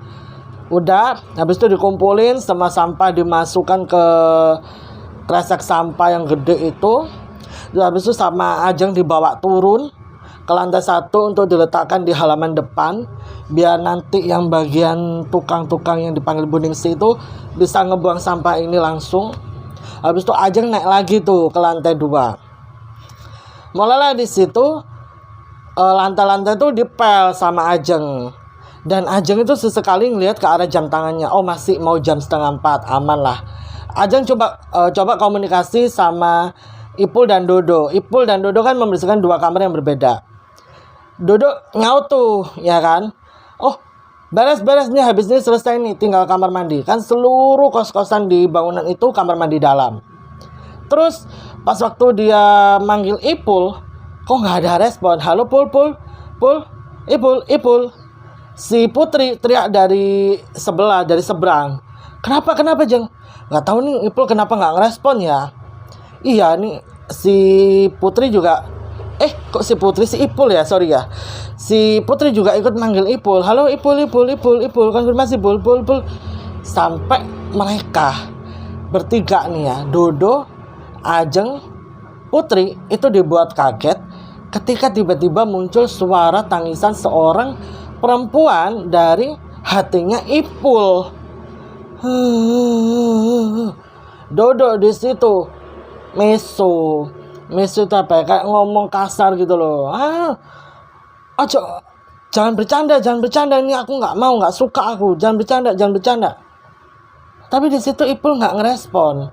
Udah, habis itu dikumpulin, semua sampah dimasukkan ke kresek sampah yang gede itu. Dan habis itu sama Ajeng dibawa turun ke lantai 1 untuk diletakkan di halaman depan, biar nanti yang bagian tukang-tukang yang dipanggil Buningsi itu bisa ngebuang sampah ini langsung. Habis itu Ajeng naik lagi tuh ke lantai 2. Mulailah di situ lantai-lantai itu dipel sama Ajeng. Dan Ajeng itu sesekali ngelihat ke arah jam tangannya. Oh, masih mau jam 3:30, aman lah. Ajeng coba komunikasi sama Ipul dan Dodo. Ipul dan Dodo kan membersihkan 2 kamar yang berbeda. Dodo nyaut tuh, ya kan? Oh, beres-beres nih, habis ini selesai nih, tinggal kamar mandi. Kan seluruh kos-kosan di bangunan itu kamar mandi dalam. Terus pas waktu dia manggil Ipul, kok nggak ada respon. Halo Pul, Ipul. Si Putri teriak dari seberang. Kenapa Jeng? Nggak tahu nih Ipul kenapa nggak ngerespon ya. Iya nih si Putri juga. Kok si Putri, si Ipul ya, sorry ya. Si Putri juga ikut manggil Ipul. Halo Ipul, konfirmasi Pul. Sampai mereka bertiga nih ya, Dodo, Ajeng, Putri itu dibuat kaget ketika tiba-tiba muncul suara tangisan seorang perempuan dari hatinya Ipul. Dodo di situ meso itu apa ya, kayak ngomong kasar gitu loh. Jangan bercanda ini, aku nggak suka aku. Jangan bercanda. Tapi di situ Ipul nggak ngerespon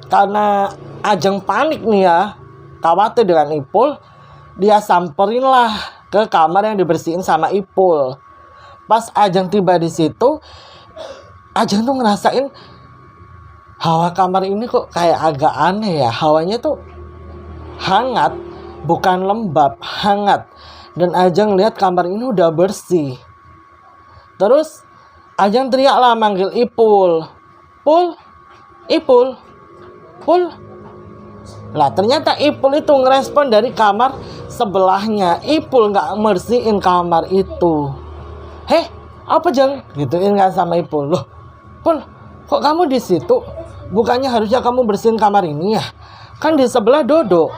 karena Ajeng panik nih ya, khawatir dengan Ipul. Dia samperin lah ke kamar yang dibersihin sama Ipul. Pas Ajeng tiba di situ, Ajeng tuh ngerasain hawa kamar ini kok kayak agak aneh ya. Hawanya tuh hangat, bukan lembab, hangat. Dan Ajeng lihat kamar ini udah bersih. Terus Ajeng teriak lah manggil Ipul. Ipul. Lah ternyata Ipul itu ngerespon dari kamar sebelahnya. Ipul nggak bersihin kamar itu. Apa Jeng? Gituin kan sama Ipul. Loh, Pul, kok kamu di situ? Bukannya harusnya kamu bersihin kamar ini ya? Kan di sebelah Dodo.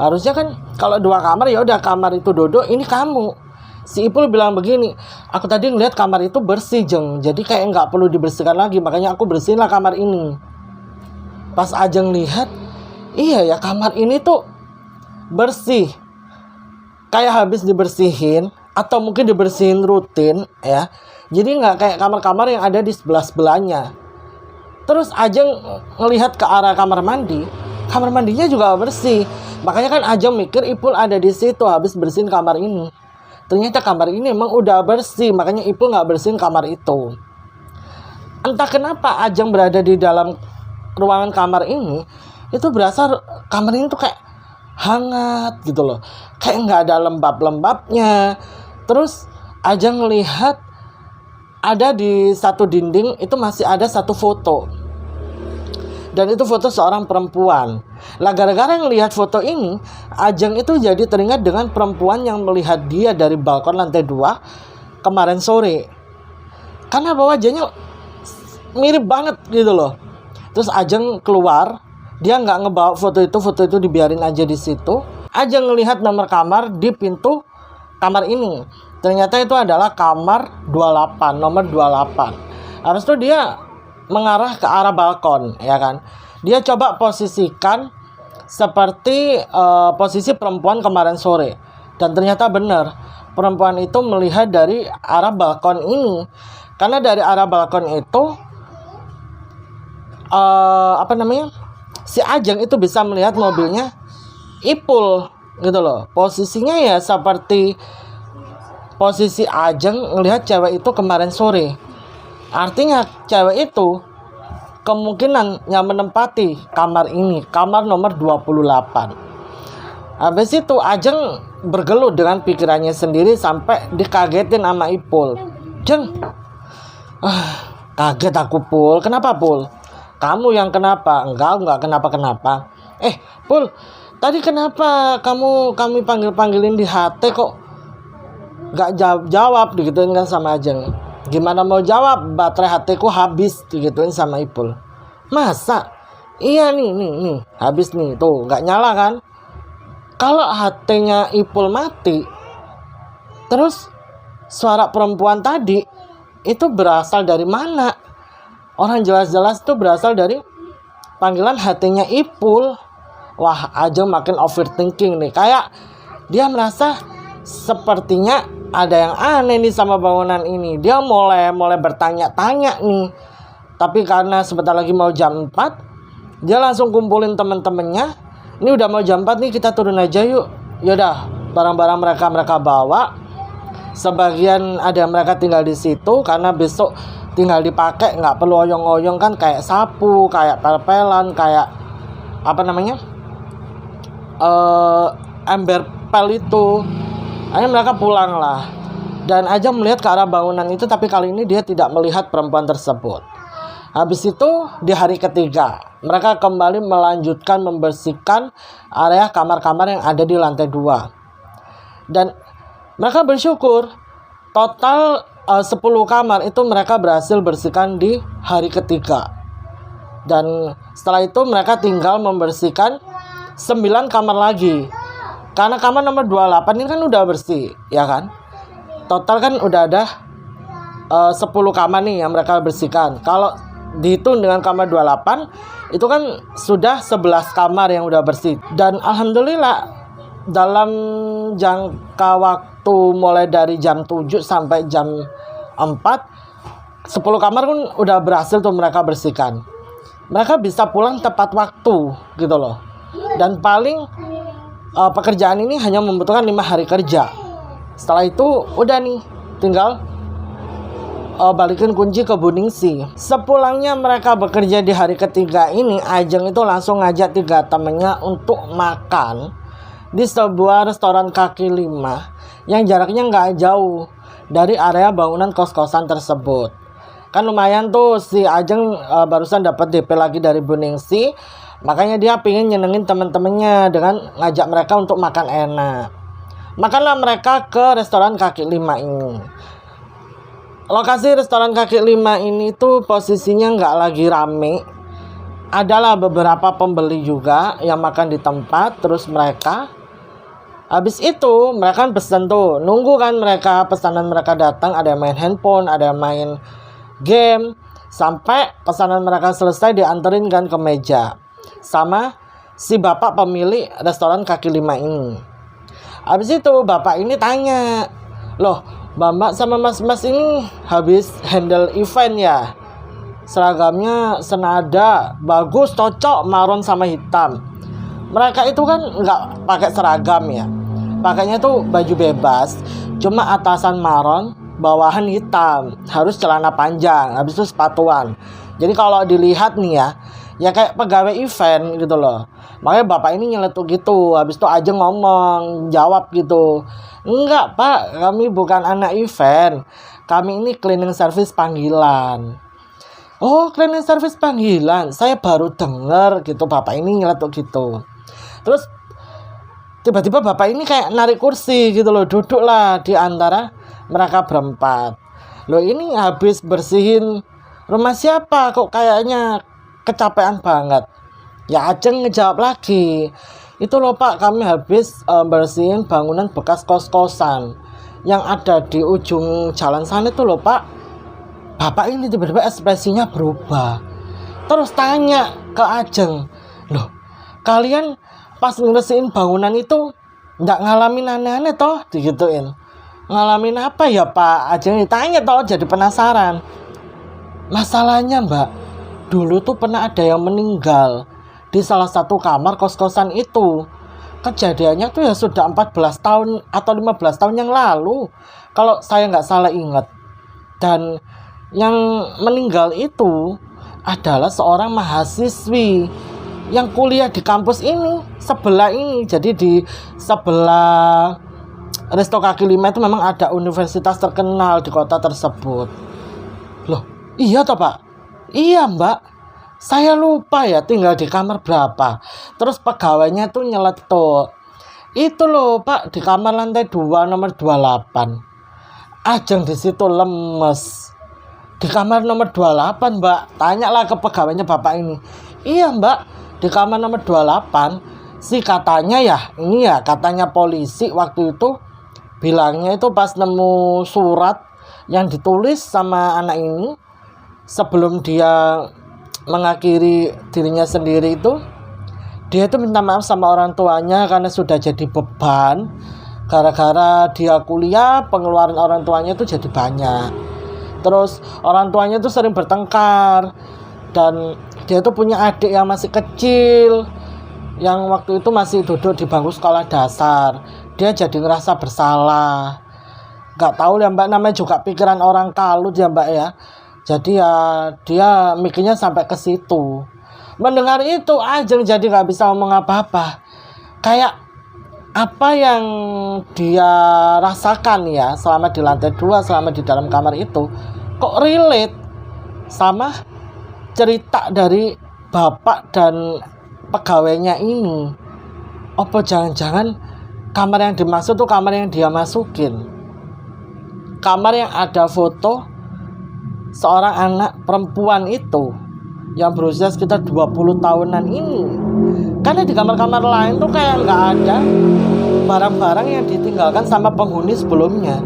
Harusnya kan kalau 2 kamar ya udah, kamar itu Dodo, ini kamu. Si Ipul bilang begini, aku tadi ngeliat kamar itu bersih Jeng, jadi kayak nggak perlu dibersihkan lagi, makanya aku bersihin lah kamar ini. Pas Ajeng lihat, iya ya, kamar ini tuh bersih, kayak habis dibersihin atau mungkin dibersihin rutin ya. Jadi nggak kayak kamar-kamar yang ada di sebelah-sebelahnya. Terus Ajeng ngelihat ke arah kamar mandi, kamar mandinya juga bersih. Makanya kan Ajeng mikir Ipul ada di situ habis bersihin kamar ini. Ternyata kamar ini emang udah bersih, makanya Ipul nggak bersihin kamar itu. Entah kenapa Ajeng berada di dalam ruangan kamar ini, itu berasa kamar ini tuh kayak hangat gitu loh, kayak nggak ada lembab-lembabnya. Terus Ajeng ngelihat ada di satu dinding itu masih ada satu foto, dan itu foto seorang perempuan. Lah gara-gara ngelihat foto ini, Ajeng itu jadi teringat dengan perempuan yang melihat dia dari balkon lantai 2 kemarin sore. Karena wajahnya mirip banget gitu loh. Terus Ajeng keluar, dia nggak ngebawa foto itu dibiarin aja di situ. Ajeng ngelihat nomor kamar di pintu kamar ini. Ternyata itu adalah kamar 28, nomor 28. Habis itu dia mengarah ke arah balkon, ya kan. Dia coba posisikan seperti posisi perempuan kemarin sore, dan ternyata benar, perempuan itu melihat dari arah balkon ini. Karena dari arah balkon itu si Ajeng itu bisa melihat mobilnya Ipul gitu loh. Posisinya ya seperti posisi Ajeng ngelihat cewek itu kemarin sore. Artinya cewek itu kemungkinan yang menempati kamar ini, kamar nomor 28. Habis itu Ajeng bergelut dengan pikirannya sendiri sampai dikagetin sama Ipul. Jeng, kaget aku Pul. Kenapa Pul? Kamu yang kenapa? Enggak kenapa-kenapa. Pul, tadi kenapa kami panggilin di HT kok nggak jawab digituin kan sama Ajeng. Gimana mau jawab, baterai HT ku habis digituin sama Ipul. Masa? Iya nih habis nih, tuh nggak nyala kan. Kalau HT-nya Ipul mati, terus suara perempuan tadi itu berasal dari mana? Orang jelas-jelas itu berasal dari panggilan HT-nya Ipul. Wah, Ajeng makin overthinking nih. Kayak dia merasa sepertinya ada yang aneh nih sama bangunan ini. Dia mulai bertanya-tanya nih. Tapi karena sebentar lagi mau jam 4, dia langsung kumpulin temen-temennya. Ini udah mau jam 4 nih, kita turun aja yuk. Yaudah, barang-barang mereka bawa. Sebagian ada mereka tinggal di situ karena besok tinggal dipakai, nggak perlu oyong-oyong kan, kayak sapu, kayak pel-pelan, kayak ember pel itu. Akhirnya mereka pulang lah. Dan Ajeng melihat ke arah bangunan itu, tapi kali ini dia tidak melihat perempuan tersebut. Habis itu di hari ketiga, mereka kembali melanjutkan membersihkan area kamar-kamar yang ada di lantai 2. Dan mereka bersyukur total 10 kamar itu mereka berhasil bersihkan di hari ketiga. Dan setelah itu mereka tinggal membersihkan 9 kamar lagi. Karena kamar nomor 28 ini kan udah bersih, ya kan? Total kan udah ada 10 kamar nih yang mereka bersihkan. Kalau dihitung dengan kamar 28, itu kan sudah 11 kamar yang udah bersih. Dan alhamdulillah dalam jangka waktu mulai dari jam 7 sampai jam 4, 10 kamar pun udah berhasil tuh mereka bersihkan. Mereka bisa pulang tepat waktu gitu loh. Dan paling pekerjaan ini hanya membutuhkan 5 hari kerja. Setelah itu udah nih, tinggal balikin kunci ke Bu Ningsih. Sepulangnya mereka bekerja di hari ketiga ini, Ajeng itu langsung ngajak 3 temennya untuk makan di sebuah restoran kaki 5 yang jaraknya nggak jauh dari area bangunan kos-kosan tersebut. Kan lumayan tuh, si Ajeng barusan dapat DP lagi dari Bu Ningsih. Makanya dia pengen nyenengin temen-temennya dengan ngajak mereka untuk makan enak. Makanlah mereka ke restoran kaki 5 ini. Lokasi restoran kaki 5 ini tuh posisinya nggak lagi rame. adalah beberapa pembeli juga yang makan di tempat. Terus mereka habis itu mereka kan pesen tuh, nunggu kan mereka pesanan mereka datang, ada yang main handphone, ada yang main game, sampai pesanan mereka selesai dianterin kan ke meja sama si bapak pemilik restoran kaki lima ini. Habis itu bapak ini tanya, loh mbak sama mas ini habis handle event ya? Seragamnya senada, bagus, cocok maron sama hitam. Mereka itu kan nggak pakai seragam ya, pakainya tuh baju bebas, cuma atasan maron, bawahan hitam, harus celana panjang, habis itu sepatuan. Jadi kalau dilihat nih ya kayak pegawai event gitu loh. Makanya bapak ini nyeletuk gitu, habis itu aja ngomong, jawab gitu, enggak pak, kami bukan anak event, kami ini cleaning service panggilan. Oh, cleaning service panggilan, saya baru denger gitu, bapak ini nyeletuk gitu. Terus tiba-tiba bapak ini kayak narik kursi gitu loh, duduk lah di antara mereka berempat. Loh ini habis bersihin rumah siapa kok kayaknya kecapean banget? Ya Ajeng ngejawab lagi, itu loh pak, kami habis bersihin bangunan bekas kos-kosan yang ada di ujung jalan sana itu loh pak. Bapak ini tiba-tiba ekspresinya berubah. Terus tanya ke Ajeng, loh kalian pas ngeresiin bangunan itu nggak ngalamin aneh-aneh toh? Digituin. Ngalamin apa ya pak? Ajeng ditanya toh, jadi penasaran. Masalahnya mbak, dulu tuh pernah ada yang meninggal di salah satu kamar kos-kosan itu. Kejadiannya tuh ya sudah 14 tahun atau 15 tahun yang lalu, kalau saya nggak salah ingat. Dan yang meninggal itu adalah seorang mahasiswi yang kuliah di kampus ini, sebelah ini. Jadi di sebelah Resto Kaki Lima itu memang ada universitas terkenal di kota tersebut. Loh, iya toh pak? Iya mbak, saya lupa ya tinggal di kamar berapa. Terus pegawainya tuh nyeletuk, itu loh pak, di kamar lantai 2 nomor 28. Ajeng di situ lemes. Di kamar nomor 28 mbak, tanyalah ke pegawainya bapak ini. Iya mbak, di kamar nomor 28. Si katanya ya, ini ya katanya polisi waktu itu bilangnya itu pas nemu surat yang ditulis sama anak ini sebelum dia mengakhiri dirinya sendiri itu, dia itu minta maaf sama orang tuanya karena sudah jadi beban. Gara-gara dia kuliah, pengeluaran orang tuanya itu jadi banyak. Terus orang tuanya tuh sering bertengkar. Dan dia tuh punya adik yang masih kecil, yang waktu itu masih duduk di bangku sekolah dasar. Dia jadi ngerasa bersalah. Gak tahu ya mbak, namanya juga pikiran orang kalut ya mbak ya. Jadi ya dia mikirnya sampai ke situ. Mendengar itu Ajeng jadi gak bisa ngomong apa-apa. Kayak apa yang dia rasakan ya selama di lantai 2, selama di dalam kamar itu, kok relate sama cerita dari bapak dan pegawainya ini. Apa jangan-jangan kamar yang dimaksud tuh kamar yang dia masukin, kamar yang ada foto seorang anak perempuan itu yang berusia sekitar 20 tahunan ini. Karena di kamar-kamar lain tuh kayak nggak ada barang-barang yang ditinggalkan sama penghuni sebelumnya.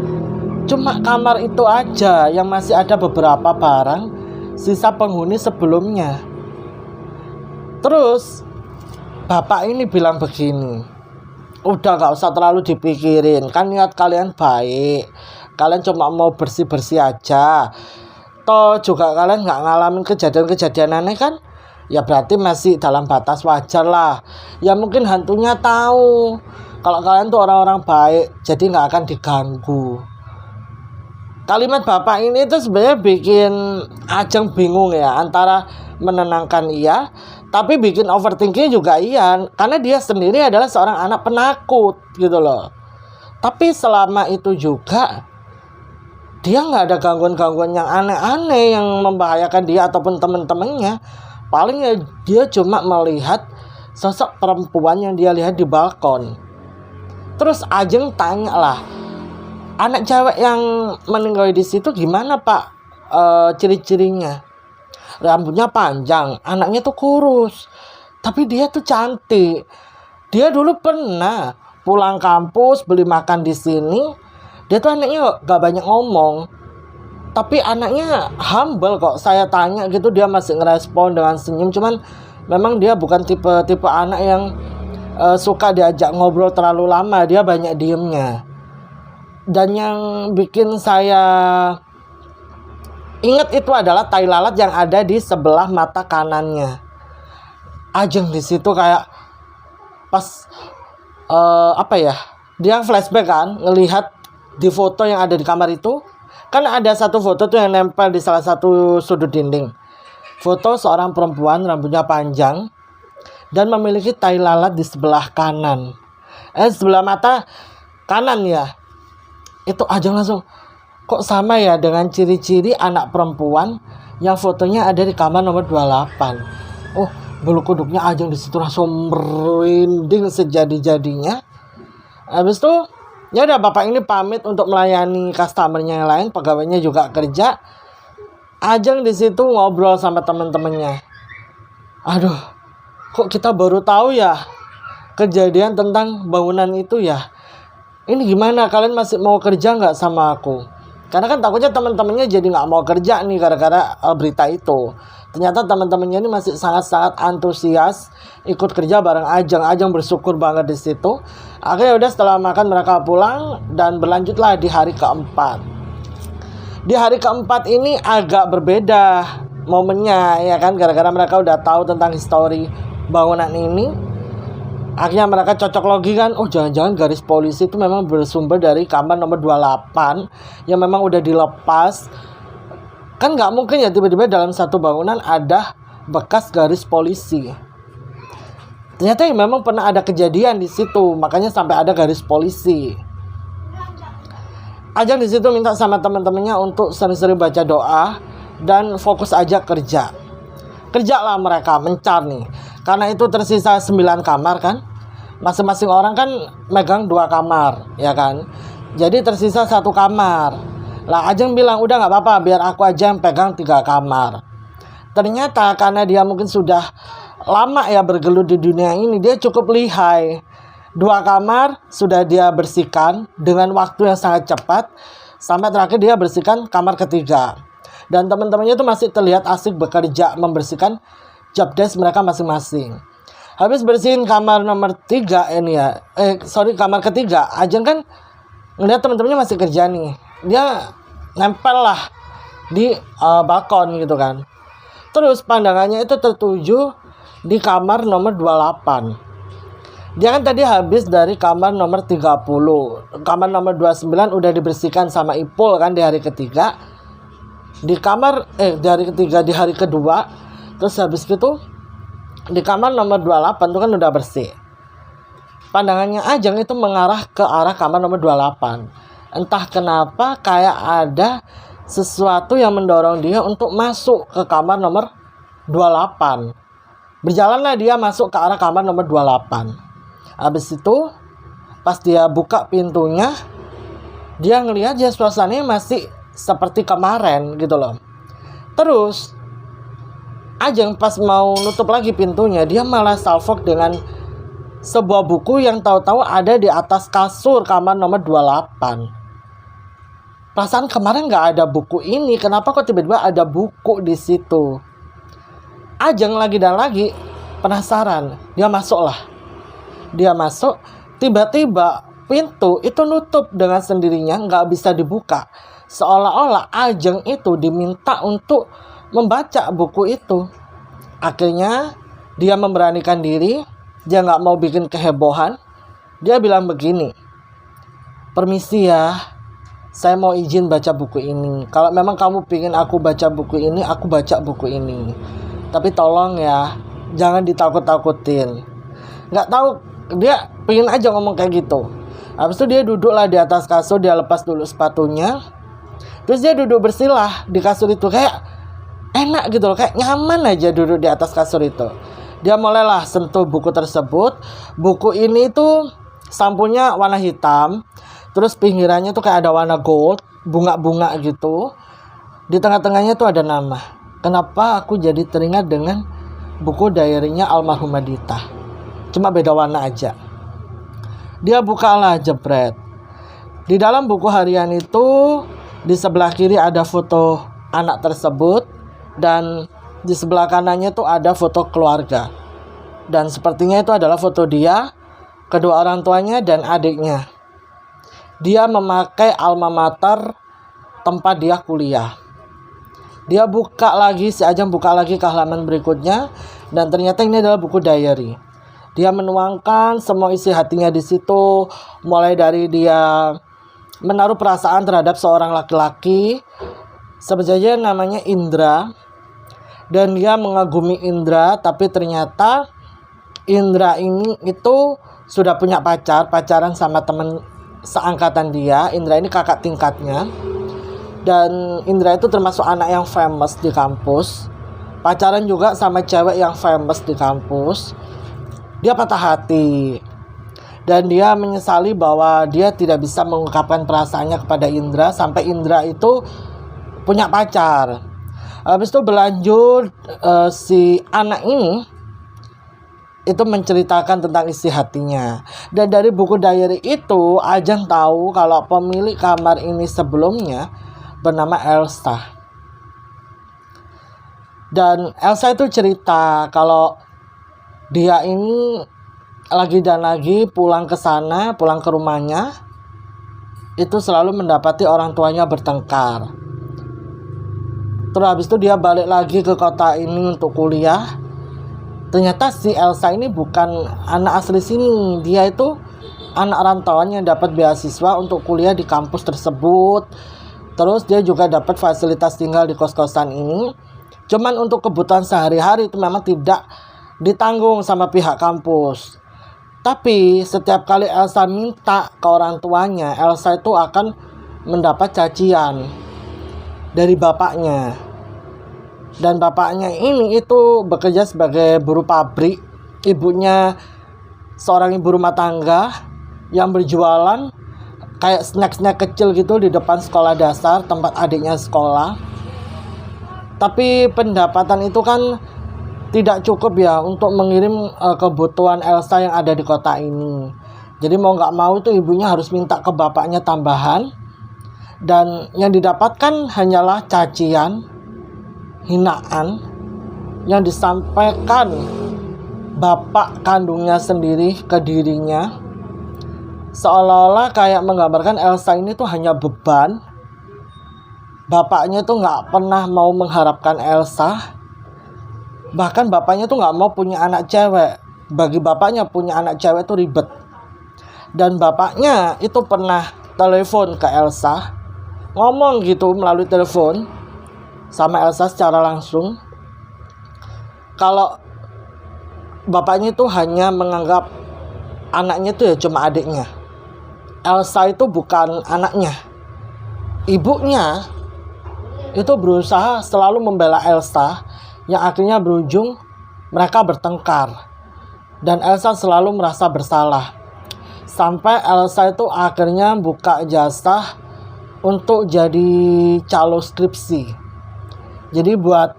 Cuma kamar itu aja yang masih ada beberapa barang sisa penghuni sebelumnya. Terus bapak ini bilang begini, udah gak usah terlalu dipikirin, kan niat kalian baik, kalian cuma mau bersih-bersih aja. Toh juga kalian gak ngalamin kejadian-kejadian aneh kan? Ya berarti masih dalam batas wajar lah. Ya mungkin hantunya tahu kalau kalian tuh orang-orang baik, jadi gak akan diganggu. Kalimat bapak ini tuh sebenarnya bikin Ajeng bingung ya, antara menenangkan iya, tapi bikin overthinking juga iya, karena dia sendiri adalah seorang anak penakut gitu loh. Tapi selama itu juga dia nggak ada gangguan-gangguan yang aneh-aneh yang membahayakan dia ataupun teman-temannya. Paling ya dia cuma melihat sosok perempuan yang dia lihat di balkon. Terus Ajeng tanya lah, anak cewek yang meninggal di situ gimana pak ciri-cirinya? rambutnya panjang, anaknya tuh kurus. Tapi dia tuh cantik. Dia dulu pernah pulang kampus beli makan di sini. Dia tuh anaknya gak banyak ngomong, tapi anaknya humble kok. Saya tanya gitu dia masih ngerespon dengan senyum. Cuman memang dia bukan tipe anak yang suka diajak ngobrol terlalu lama. Dia banyak diemnya. Dan yang bikin saya ingat itu adalah tai lalat yang ada di sebelah mata kanannya. Ajeng di situ kayak pas dia flashback kan, ngelihat di foto yang ada di kamar itu. Kan ada satu foto tuh yang nempel di salah satu sudut dinding. Foto seorang perempuan rambutnya panjang dan memiliki tai lalat di sebelah kanan. Sebelah mata kanan ya. Itu Ajeng langsung, kok sama ya dengan ciri-ciri anak perempuan yang fotonya ada di kamar nomor 28. Oh, bulu kuduknya Ajeng di situ langsung merinding sejadi-jadinya. Habis itu ya udah, bapak ini pamit untuk melayani customernya yang lain, pegawainya juga kerja. Ajeng di situ ngobrol sama teman-temannya. Aduh, kok kita baru tahu ya kejadian tentang bangunan itu ya. Ini gimana, kalian masih mau kerja nggak sama aku? Karena kan takutnya teman-temannya jadi nggak mau kerja nih gara-gara berita itu. Ternyata teman-temannya ini masih sangat-sangat antusias ikut kerja bareng Ajeng. Ajeng bersyukur banget di situ. Akhirnya udah, setelah makan mereka pulang dan berlanjutlah di hari keempat. Di hari keempat ini agak berbeda momennya ya kan, gara-gara mereka udah tahu tentang histori bangunan ini. Akhirnya mereka cocok logi kan, oh jangan-jangan garis polisi itu memang bersumber dari kamar nomor 28 yang memang udah dilepas. Kan nggak mungkin ya tiba-tiba dalam satu bangunan ada bekas garis polisi. Ternyata ya memang pernah ada kejadian di situ, makanya sampai ada garis polisi. Ajeng di situ minta sama teman-temannya untuk sering-sering baca doa dan fokus aja kerja. Kerjalah mereka mencar nih. Karena itu tersisa 9 kamar kan. Masing-masing orang kan megang 2 kamar ya kan. Jadi tersisa 1 kamar. Lah Ajeng bilang udah gak apa-apa, biar aku aja yang pegang 3 kamar. Ternyata karena dia mungkin sudah lama ya bergelut di dunia ini, dia cukup lihai. 2 kamar sudah dia bersihkan dengan waktu yang sangat cepat. Sampai terakhir dia bersihkan kamar ketiga. Dan teman-temannya itu masih terlihat asik bekerja membersihkan job desk mereka masing-masing. Habis bersihin kamar nomor 3 ini ya. Kamar ketiga. Ajeng kan ngeliat teman-temannya masih kerja nih. Dia nempel lah di balkon gitu kan. Terus pandangannya itu tertuju di kamar nomor 28. Dia kan tadi habis dari kamar nomor 30. Kamar nomor 29 udah dibersihkan sama Ipul kan di hari ketiga. Di hari kedua. Terus habis itu di kamar nomor 28 itu kan udah bersih. Pandangannya Ajeng itu mengarah ke arah kamar nomor 28. Entah kenapa kayak ada sesuatu yang mendorong dia untuk masuk ke kamar nomor 28. Berjalanlah dia masuk ke arah kamar nomor 28. Habis itu pas dia buka pintunya, dia ngelihat ya suasananya masih seperti kemarin gitu loh. Terus Ajeng pas mau nutup lagi pintunya, dia malah salfok dengan sebuah buku yang tahu-tahu ada di atas kasur kamar nomor 28. Perasaan kemarin nggak ada buku ini, kenapa kok tiba-tiba ada buku di situ? Ajeng lagi dan lagi penasaran, dia masuklah. Dia masuk, tiba-tiba pintu itu nutup dengan sendirinya, nggak bisa dibuka. Seolah-olah Ajeng itu diminta untuk membaca buku itu. Akhirnya dia memberanikan diri, dia nggak mau bikin kehebohan. Dia bilang begini, permisi ya, saya mau izin baca buku ini. Kalau memang kamu pingin aku baca buku ini, aku baca buku ini. Tapi tolong ya, jangan ditakut-takutin. Nggak tahu, dia pingin aja ngomong kayak gitu. Habis itu dia duduklah di atas kasur, dia lepas dulu sepatunya. Terus dia duduk bersila di kasur itu, kayak enak gitu loh, kayak nyaman aja duduk di atas kasur itu. Dia mulailah sentuh buku tersebut. Buku ini tuh sampulnya warna hitam. Terus pinggirannya tuh kayak ada warna gold, bunga-bunga gitu. Di tengah-tengahnya tuh ada nama. kenapa aku jadi teringat dengan buku diary-nya almarhumah Dita. Cuma beda warna aja. Dia bukalah, jebret. Di dalam buku harian itu, di sebelah kiri ada foto anak tersebut, dan di sebelah kanannya tuh ada foto keluarga. Dan sepertinya itu adalah foto dia, kedua orang tuanya, dan adiknya. Dia memakai alma mater tempat dia kuliah. Dia buka lagi, si Ajeng buka lagi ke halaman berikutnya, dan ternyata ini adalah buku diary. Dia menuangkan semua isi hatinya di situ, mulai dari dia menaruh perasaan terhadap seorang laki-laki, sebetulnya namanya Indra, dan dia mengagumi Indra, tapi ternyata Indra ini itu sudah punya pacaran sama teman seangkatan dia. Indra ini kakak tingkatnya, dan Indra itu termasuk anak yang famous di kampus, pacaran juga sama cewek yang famous di kampus. Dia patah hati, dan dia menyesali bahwa dia tidak bisa mengungkapkan perasaannya kepada Indra sampai Indra itu punya pacar. Habis itu berlanjut, si anak ini itu menceritakan tentang isi hatinya. Dan dari buku diary itu, Ajeng tahu kalau pemilik kamar ini sebelumnya bernama Elsa. Dan Elsa itu cerita kalau dia ini lagi dan lagi pulang ke sana, pulang ke rumahnya, itu selalu mendapati orang tuanya bertengkar. Terus habis itu dia balik lagi ke kota ini untuk kuliah. Ternyata si Elsa ini bukan anak asli sini. Dia itu anak rantauan yang dapat beasiswa untuk kuliah di kampus tersebut. Terus dia juga dapat fasilitas tinggal di kos-kosan ini. Cuman untuk kebutuhan sehari-hari itu memang tidak ditanggung sama pihak kampus. Tapi setiap kali Elsa minta ke orang tuanya, Elsa itu akan mendapat cacian dari bapaknya. Dan bapaknya ini itu bekerja sebagai buruh pabrik. Ibunya seorang ibu rumah tangga yang berjualan kayak snack-snack kecil gitu di depan sekolah dasar tempat adiknya sekolah. Tapi pendapatan itu kan tidak cukup ya untuk mengirim kebutuhan Elsa yang ada di kota ini. Jadi mau nggak mau itu ibunya harus minta ke bapaknya tambahan. Dan yang didapatkan hanyalah cacian, hinaan yang disampaikan bapak kandungnya sendiri ke dirinya. Seolah-olah kayak menggambarkan Elsa ini tuh hanya beban. Bapaknya tuh nggak pernah mau mengharapkan Elsa. Bahkan bapaknya tuh nggak mau punya anak cewek. Bagi bapaknya punya anak cewek itu ribet. Dan bapaknya itu pernah telepon ke Elsa, ngomong gitu melalui telepon sama Elsa secara langsung, kalau bapaknya itu hanya menganggap anaknya itu ya cuma adiknya. Elsa itu bukan anaknya. Ibunya itu berusaha selalu membela Elsa, yang akhirnya berujung mereka bertengkar. Dan Elsa selalu merasa bersalah. Sampai Elsa itu akhirnya buka jasa untuk jadi calo skripsi. Jadi buat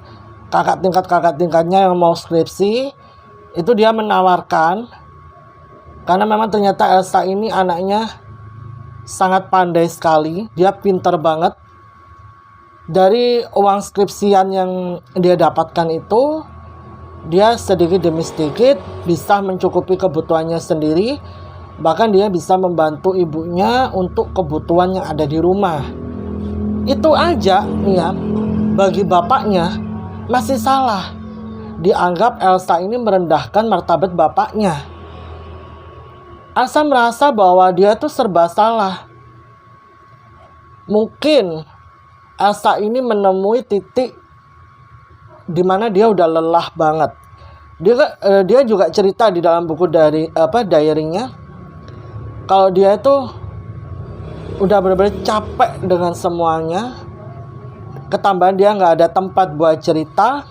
kakak tingkatnya yang mau skripsi, itu dia menawarkan. Karena memang ternyata Elsa ini anaknya sangat pandai sekali. Dia pintar banget. Dari uang skripsian yang dia dapatkan itu, dia sedikit demi sedikit bisa mencukupi kebutuhannya sendiri. Bahkan dia bisa membantu ibunya untuk kebutuhan yang ada di rumah. Itu aja ya, bagi bapaknya masih salah. Dianggap Elsa ini merendahkan martabat bapaknya. Elsa merasa bahwa dia tuh serba salah. Mungkin Elsa ini menemui titik di mana dia udah lelah banget. Dia juga cerita di dalam buku diary-nya kalau dia itu udah benar-benar capek dengan semuanya. Ketambahan dia nggak ada tempat buat cerita.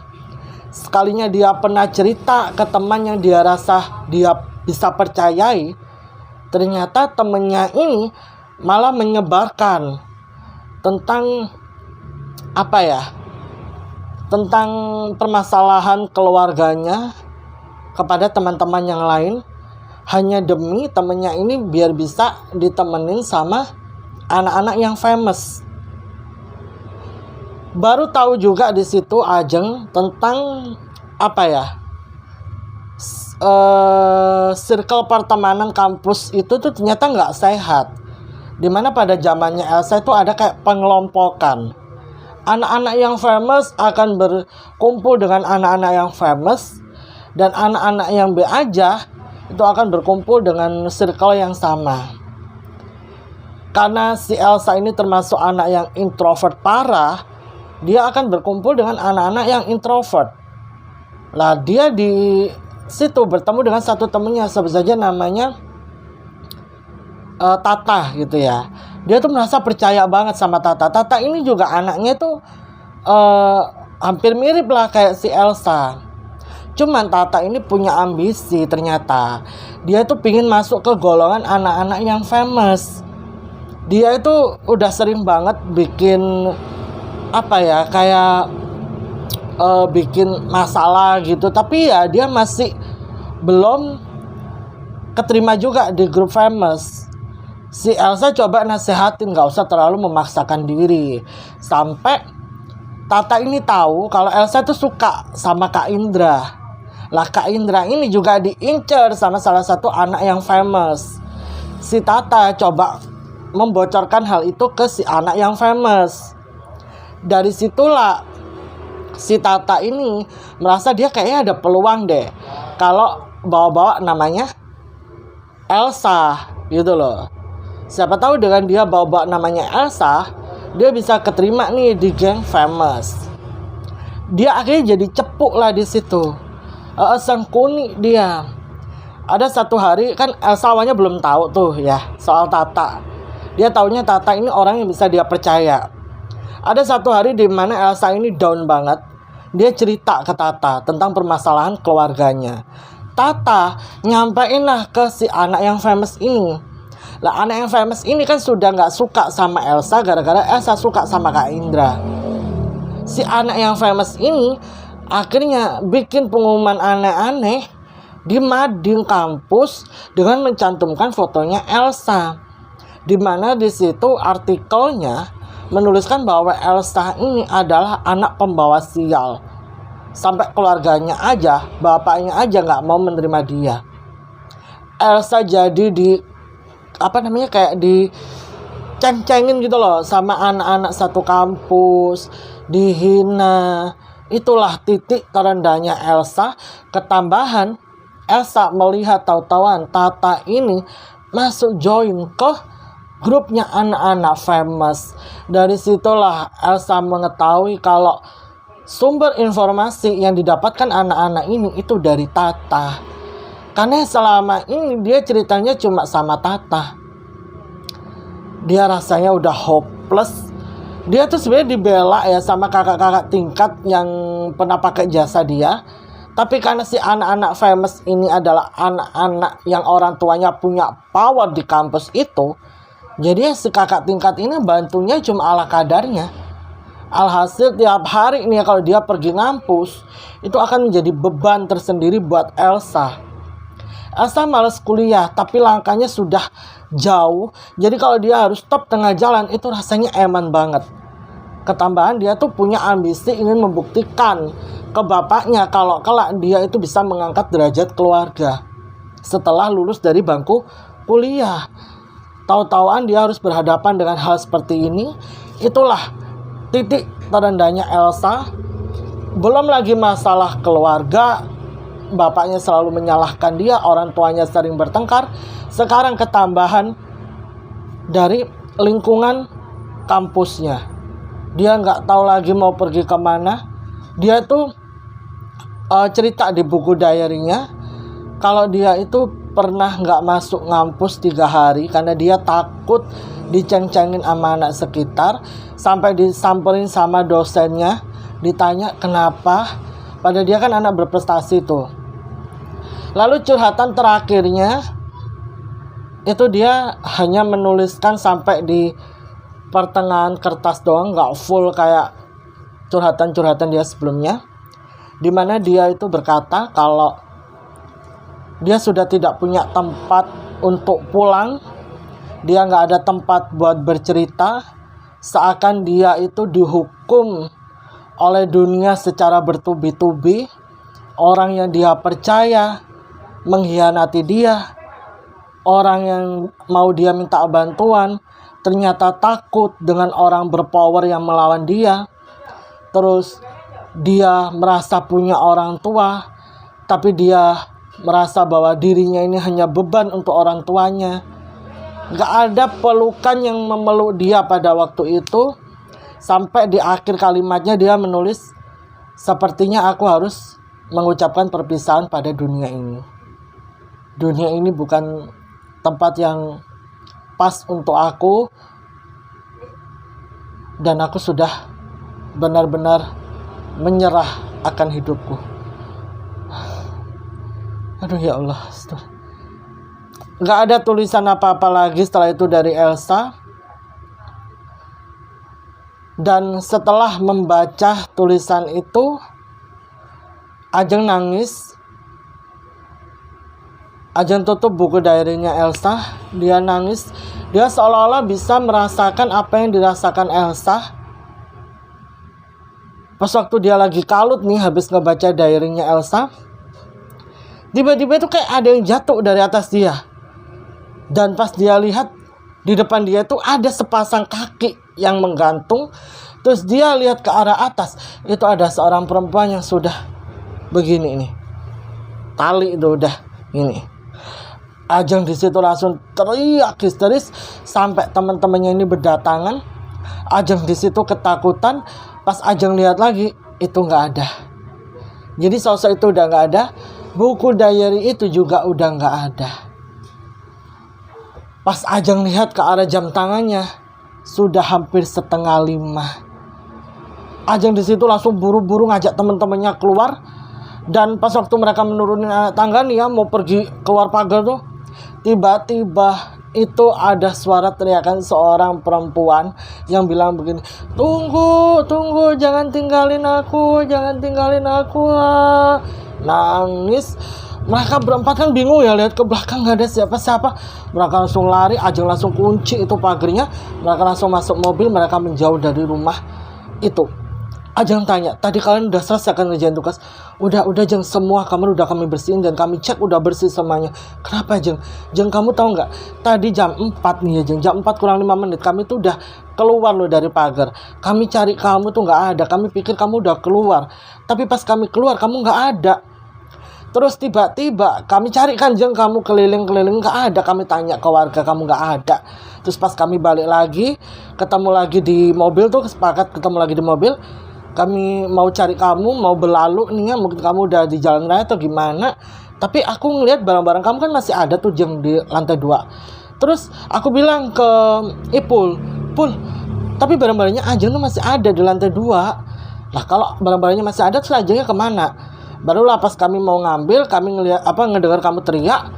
Sekalinya dia pernah cerita ke teman yang dia rasa dia bisa percayai, ternyata temannya ini malah menyebarkan tentang tentang permasalahan keluarganya kepada teman-teman yang lain, hanya demi temennya ini biar bisa ditemenin sama anak-anak yang famous. Baru tahu juga di situ Ajeng tentang apa ya, circle pertemanan kampus itu tuh ternyata nggak sehat. Dimana pada zamannya Elsa itu ada kayak pengelompokan. Anak-anak yang famous akan berkumpul dengan anak-anak yang famous, dan anak-anak yang B aja itu akan berkumpul dengan circle yang sama. Karena si Elsa ini termasuk anak yang introvert parah, dia akan berkumpul dengan anak-anak yang introvert. Lah dia di situ bertemu dengan satu temennya, sebut saja namanya Tata gitu ya. Dia tuh merasa percaya banget sama Tata. Tata ini juga anaknya tuh hampir mirip lah kayak si Elsa. Cuman Tata ini punya ambisi ternyata. Dia tuh pingin masuk ke golongan anak-anak yang famous. Dia itu udah sering banget bikin apa ya, kayak bikin masalah gitu. Tapi ya dia masih belum keterima juga di grup famous. Si Elsa coba nasehatin gak usah terlalu memaksakan diri. Sampai Tata ini tahu kalau Elsa tuh suka sama Kak Indra. Lah Kak Indra ini juga diincer sama salah satu anak yang famous. Si Tata coba membocorkan hal itu ke si anak yang famous. Dari situlah si Tata ini merasa dia kayaknya ada peluang deh kalau bawa-bawa namanya Elsa gitu loh. Siapa tahu dengan dia bawa-bawa namanya Elsa, dia bisa keterima nih di geng famous. Dia akhirnya jadi cepuk lah di situ. Sengkuni dia. Ada satu hari kan Elsa awalnya belum tahu tuh ya soal Tata. Dia taunya Tata ini orang yang bisa dia percaya. Ada satu hari di mana Elsa ini down banget. Dia cerita ke Tata tentang permasalahan keluarganya. Tata nyampein lah ke si anak yang famous ini. Lah anak yang famous ini kan sudah gak suka sama Elsa gara-gara Elsa suka sama Kak Indra. Si anak yang famous ini akhirnya bikin pengumuman aneh-aneh di mading kampus dengan mencantumkan fotonya Elsa. Dimana di situ artikelnya menuliskan bahwa Elsa ini adalah anak pembawa sial. Sampai keluarganya aja, bapaknya aja gak mau menerima dia. Elsa jadi kayak diceng-cengin gitu loh sama anak-anak satu kampus, dihina. Itulah titik terendahnya Elsa. Ketambahan Elsa melihat tahu-tahuan Tata ini masuk join ke grupnya anak-anak famous. Dari situlah Elsa mengetahui kalau sumber informasi yang didapatkan anak-anak ini itu dari Tata. Karena selama ini dia ceritanya cuma sama Tata. Dia rasanya udah hopeless. Dia tuh sebenarnya dibela ya sama kakak-kakak tingkat yang pernah pakai jasa dia. Tapi karena si anak-anak famous ini adalah anak-anak yang orang tuanya punya power di kampus itu, jadi si kakak tingkat ini bantunya cuma ala kadarnya. Alhasil tiap hari ini kalau dia pergi ngampus, itu akan menjadi beban tersendiri buat Elsa. Elsa males kuliah, tapi langkahnya sudah jauh. Jadi kalau dia harus stop tengah jalan, itu rasanya eman banget. Ketambahan dia tuh punya ambisi ingin membuktikan ke bapaknya kalau kelak dia itu bisa mengangkat derajat keluarga setelah lulus dari bangku kuliah. Tahu-tahuan dia harus berhadapan dengan hal seperti ini. Itulah titik terendahnya Elsa. Belum lagi masalah keluarga. Bapaknya selalu menyalahkan dia, orang tuanya sering bertengkar. Sekarang ketambahan dari lingkungan kampusnya. Dia nggak tahu lagi mau pergi kemana. Dia tuh cerita di buku diary-nya kalau dia itu pernah nggak masuk ngampus 3 hari karena dia takut diceng-cengin sama anak sekitar. Sampai disamperin sama dosennya, ditanya kenapa. Padahal dia kan anak berprestasi tuh. Lalu curhatan terakhirnya itu dia hanya menuliskan sampai di pertengahan kertas doang, nggak full kayak curhatan-curhatan dia sebelumnya, di mana dia itu berkata kalau dia sudah tidak punya tempat untuk pulang, dia nggak ada tempat buat bercerita, seakan dia itu dihukum oleh dunia secara bertubi-tubi. Orang yang dia percaya mengkhianati dia, orang yang mau dia minta bantuan ternyata takut dengan orang berpower yang melawan dia. Terus dia merasa punya orang tua, tapi dia merasa bahwa dirinya ini hanya beban untuk orang tuanya. Gak ada pelukan yang memeluk dia pada waktu itu. Sampai di akhir kalimatnya dia menulis, sepertinya aku harus mengucapkan perpisahan pada dunia ini. Dunia ini bukan tempat yang pas untuk aku, dan aku sudah benar-benar menyerah akan hidupku. Aduh ya Allah. Gak ada tulisan apa-apa lagi setelah itu dari Elsa. Dan setelah membaca tulisan itu, Ajeng nangis. Ajeng tutup buku diary-nya Elsa. Dia nangis. Dia seolah-olah bisa merasakan apa yang dirasakan Elsa. Pas waktu dia lagi kalut nih habis ngebaca diary-nya Elsa, tiba-tiba itu kayak ada yang jatuh dari atas dia. Dan pas dia lihat, di depan dia itu ada sepasang kaki yang menggantung. Terus dia lihat ke arah atas, itu ada seorang perempuan yang sudah begini nih, tali itu udah ini. Ajeng di situ langsung teriak histeris sampai teman-temannya ini berdatangan. Ajeng di situ ketakutan. Pas Ajeng lihat lagi, itu nggak ada. Jadi sosok itu udah nggak ada. Buku diary itu juga udah nggak ada. Pas Ajeng lihat ke arah jam tangannya, sudah hampir 4:30. Ajeng di situ langsung buru-buru ngajak teman-temannya keluar. Dan pas waktu mereka menurunin tangga nih ya, mau pergi keluar pagar tuh, tiba-tiba itu ada suara teriakan seorang perempuan yang bilang begini, tunggu, jangan tinggalin aku. Nangis. Mereka berempat kan bingung ya, lihat ke belakang gak ada siapa-siapa. Mereka langsung lari. Ajeng langsung kunci itu pagernya. Mereka langsung masuk mobil. Mereka menjauh dari rumah itu. Ajeng tanya, tadi kalian udah selesai kan ngerjain tugas? Udah Jeng, semua kamar udah kami bersihin dan kami cek udah bersih semuanya. Kenapa Jeng? Jeng, kamu tahu nggak? Tadi jam 4 nih ya Jeng, jam 4 kurang 5 menit kami tuh udah keluar loh dari pagar. Kami cari kamu tuh nggak ada. Kami pikir kamu udah keluar. Tapi pas kami keluar kamu nggak ada. Terus tiba-tiba kami cari kan Jeng, kamu keliling-keliling nggak ada. Kami tanya ke warga, kamu nggak ada. Terus pas kami balik lagi, ketemu lagi di mobil tuh, sepakat ketemu lagi di mobil. Kami mau cari kamu, mau berlalu nih ya, mungkin kamu udah di jalan raya atau gimana. Tapi aku ngelihat barang-barang kamu kan masih ada tuh Jeng di lantai 2. Terus aku bilang ke Ipul, Pul, tapi barang-barangnya Ajeng tuh masih ada di lantai 2. Lah kalau barang-barangnya masih ada, terus Ajengnya kemana? Barulah pas kami mau ngambil, kami ngedengar kamu teriak.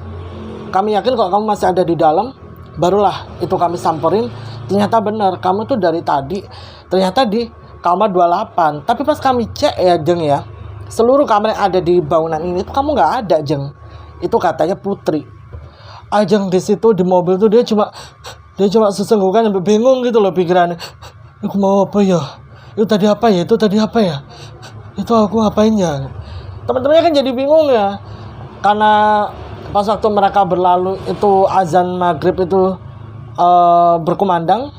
Kami yakin kalau kamu masih ada di dalam. Barulah itu kami samperin. Ternyata benar, kamu tuh dari tadi ternyata di kamar 28. Tapi pas kami cek ya Jeng ya, seluruh kamar yang ada di bangunan ini tuh kamu nggak ada Jeng. Itu katanya Putri. Ajeng di situ di mobil tuh dia cuma sesenggukan sampai bingung gitu loh pikirannya. Aku mau apa ya? Itu tadi apa ya? Itu aku ngapain ya? Teman-temannya kan jadi bingung ya. Karena pas waktu mereka berlalu itu azan maghrib itu berkumandang.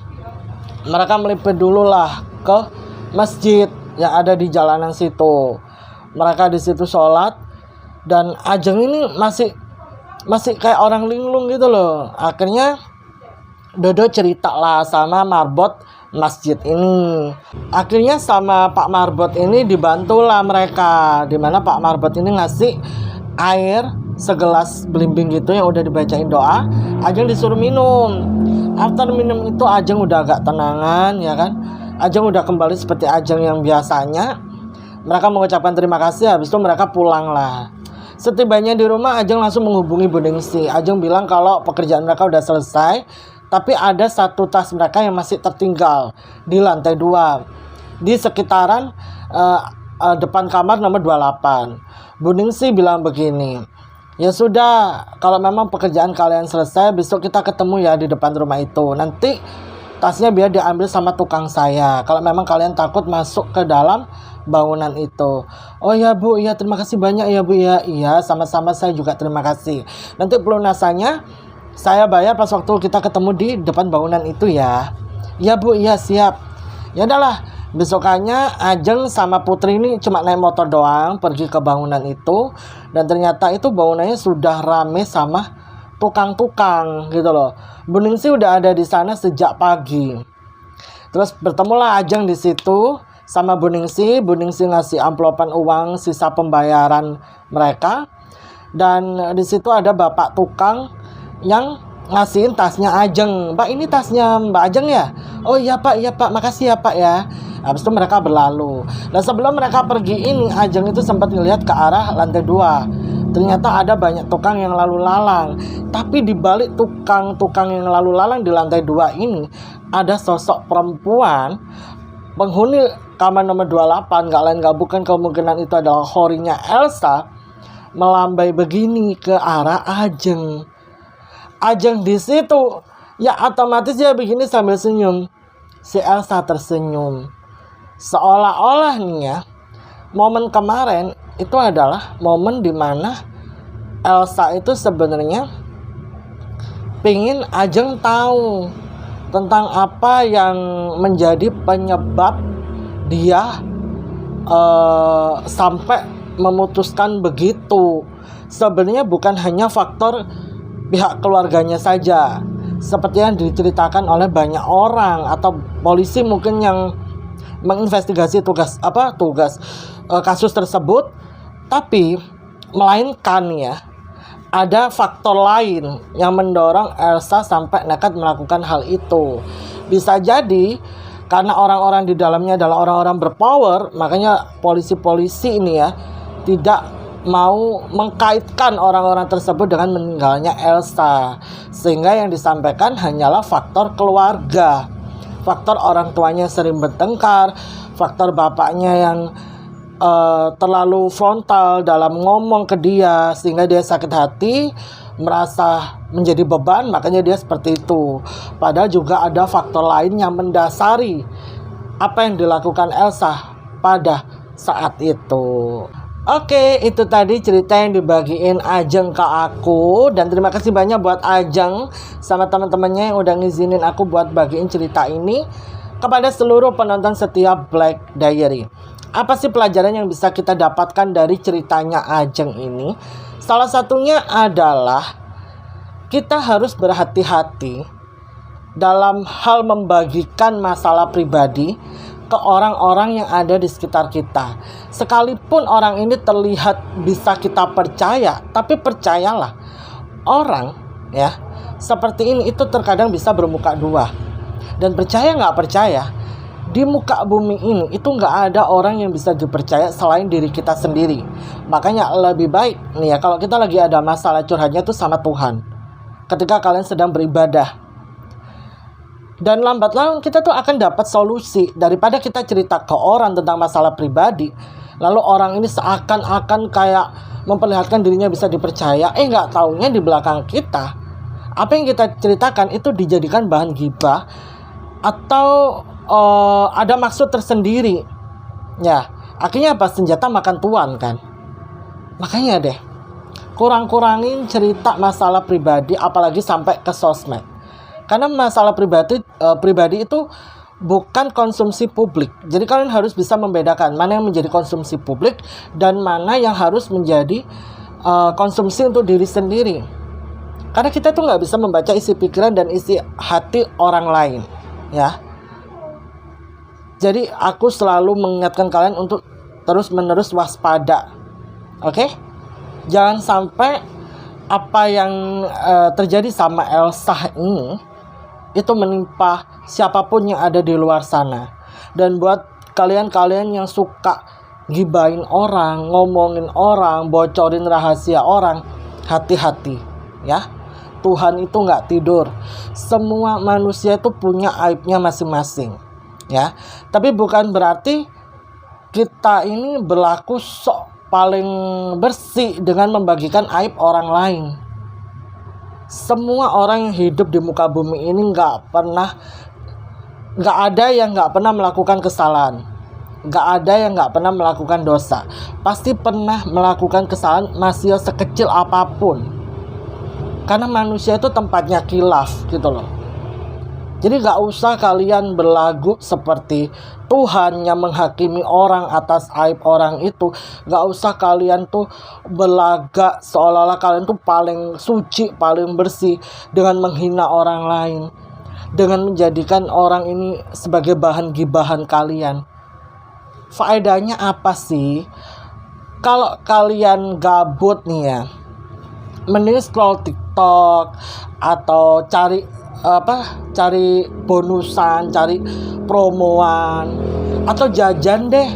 Mereka melipir dulu lah ke masjid yang ada di jalanan situ. Mereka di situ sholat. Dan Ajeng ini masih kayak orang linglung gitu loh. Akhirnya Dodo cerita lah sama marbot masjid ini. Akhirnya sama Pak Marbot ini dibantulah mereka, dimana Pak Marbot ini ngasih air segelas belimbing gitu yang udah dibacain doa. Ajeng disuruh minum. After minum itu Ajeng udah agak tenangan ya kan. Ajeng udah kembali seperti Ajeng yang biasanya. Mereka mengucapkan terima kasih. Habis itu mereka pulang lah. Setibanya di rumah, Ajeng langsung menghubungi Bu Ningsi. Ajeng bilang kalau pekerjaan mereka udah selesai, tapi ada satu tas mereka yang masih tertinggal di lantai 2. di sekitaran depan kamar nomor 28. Bu Ningsih bilang begini, ya sudah, kalau memang pekerjaan kalian selesai, besok kita ketemu ya di depan rumah itu. Nanti tasnya biar diambil sama tukang saya. Kalau memang kalian takut masuk ke dalam bangunan itu. Oh ya Bu, iya terima kasih banyak ya Bu ya. Iya, sama-sama, saya juga terima kasih. Nanti pelunasannya saya bayar pas waktu kita ketemu di depan bangunan itu ya. Iya Bu, iya siap. Ya udahlah, besokannya Ajeng sama Putri ini cuma naik motor doang pergi ke bangunan itu, dan ternyata itu bangunannya sudah rame sama tukang-tukang gitu loh. Bu Ningsih udah ada di sana sejak pagi. Terus bertemulah Ajeng di situ sama Bu Ningsih. Bu Ningsih ngasih amplopan uang sisa pembayaran mereka, dan di situ ada bapak tukang yang ngasihin tasnya Ajeng. Mbak, ini tasnya Mbak Ajeng ya? Oh iya Pak, makasih ya Pak ya. Habis itu mereka berlalu. Dan sebelum mereka pergi ini, Ajeng itu sempat ngelihat ke arah lantai 2. Ternyata ada banyak tukang yang lalu lalang. Tapi di balik tukang-tukang yang lalu lalang di lantai 2 ini, ada sosok perempuan penghuni kamar nomor 28. Gak lain gak bukan, kemungkinan itu adalah horinya Elsa, melambai begini ke arah Ajeng. Ajeng di situ ya otomatis dia begini sambil senyum. Si Elsa tersenyum. Seolah-olah nih ya, momen kemarin itu adalah momen dimana Elsa itu sebenarnya pingin Ajeng tahu tentang apa yang menjadi penyebab dia sampai memutuskan begitu. Sebenarnya bukan hanya faktor pihak keluarganya saja, seperti yang diceritakan oleh banyak orang atau polisi mungkin yang menginvestigasi kasus tersebut, tapi melainkan ya ada faktor lain yang mendorong Elsa sampai nekat melakukan hal itu. Bisa jadi karena orang-orang di dalamnya adalah orang-orang berpower, makanya polisi-polisi ini ya tidak mau mengkaitkan orang-orang tersebut dengan meninggalnya Elsa, sehingga yang disampaikan hanyalah faktor keluarga, faktor orang tuanya sering bertengkar, faktor bapaknya yang terlalu frontal dalam ngomong ke dia sehingga dia sakit hati, merasa menjadi beban, makanya dia seperti itu. Padahal juga ada faktor lain yang mendasari apa yang dilakukan Elsa pada saat itu. Oke, itu tadi cerita yang dibagiin Ajeng ke aku. Dan terima kasih banyak buat Ajeng sama teman-temannya yang udah ngizinin aku buat bagiin cerita ini kepada seluruh penonton setiap Black Diary. Apa sih pelajaran yang bisa kita dapatkan dari ceritanya Ajeng ini? Salah satunya adalah kita harus berhati-hati dalam hal membagikan masalah pribadi ke orang-orang yang ada di sekitar kita. Sekalipun orang ini terlihat bisa kita percaya, tapi percayalah, orang ya seperti ini itu terkadang bisa bermuka dua. Dan percaya nggak percaya, di muka bumi ini itu nggak ada orang yang bisa dipercaya selain diri kita sendiri. Makanya lebih baik nih ya, kalau kita lagi ada masalah, curhatnya tuh sama Tuhan ketika kalian sedang beribadah. Dan lambat laun kita tuh akan dapat solusi daripada kita cerita ke orang tentang masalah pribadi, lalu orang ini seakan-akan kayak memperlihatkan dirinya bisa dipercaya, nggak taunya di belakang kita apa yang kita ceritakan itu dijadikan bahan gibah atau ada maksud tersendiri. Ya, akhirnya apa? Senjata makan tuan kan. Makanya deh, kurang-kurangin cerita masalah pribadi, apalagi sampai ke sosmed. Karena masalah pribadi itu bukan konsumsi publik. Jadi kalian harus bisa membedakan mana yang menjadi konsumsi publik dan mana yang harus menjadi konsumsi untuk diri sendiri. Karena kita tuh nggak bisa membaca isi pikiran dan isi hati orang lain, ya. Jadi aku selalu mengingatkan kalian untuk terus-menerus waspada. Oke? Jangan sampai apa yang terjadi sama Elsa ini itu menimpa siapapun yang ada di luar sana. Dan buat kalian-kalian yang suka gibain orang, ngomongin orang, bocorin rahasia orang, hati-hati ya. Tuhan itu gak tidur. Semua manusia itu punya aibnya masing-masing. ya. Tapi bukan berarti kita ini berlaku sok paling bersih dengan membagikan aib orang lain. Semua orang yang hidup di muka bumi ini nggak ada yang nggak pernah melakukan kesalahan. Nggak ada yang nggak pernah melakukan dosa. Pasti pernah melakukan kesalahan, masih sekecil apapun. Karena manusia itu tempatnya khilaf gitu loh. Jadi nggak usah kalian berlagu seperti Tuhan yang menghakimi orang atas aib orang itu. Nggak usah kalian tuh berlagak seolah-olah kalian tuh paling suci, paling bersih dengan menghina orang lain, dengan menjadikan orang ini sebagai bahan gibahan kalian. Faedahnya apa sih? Kalau kalian gabut nih ya, mending scroll TikTok atau cari bonusan, cari promoan, atau jajan deh,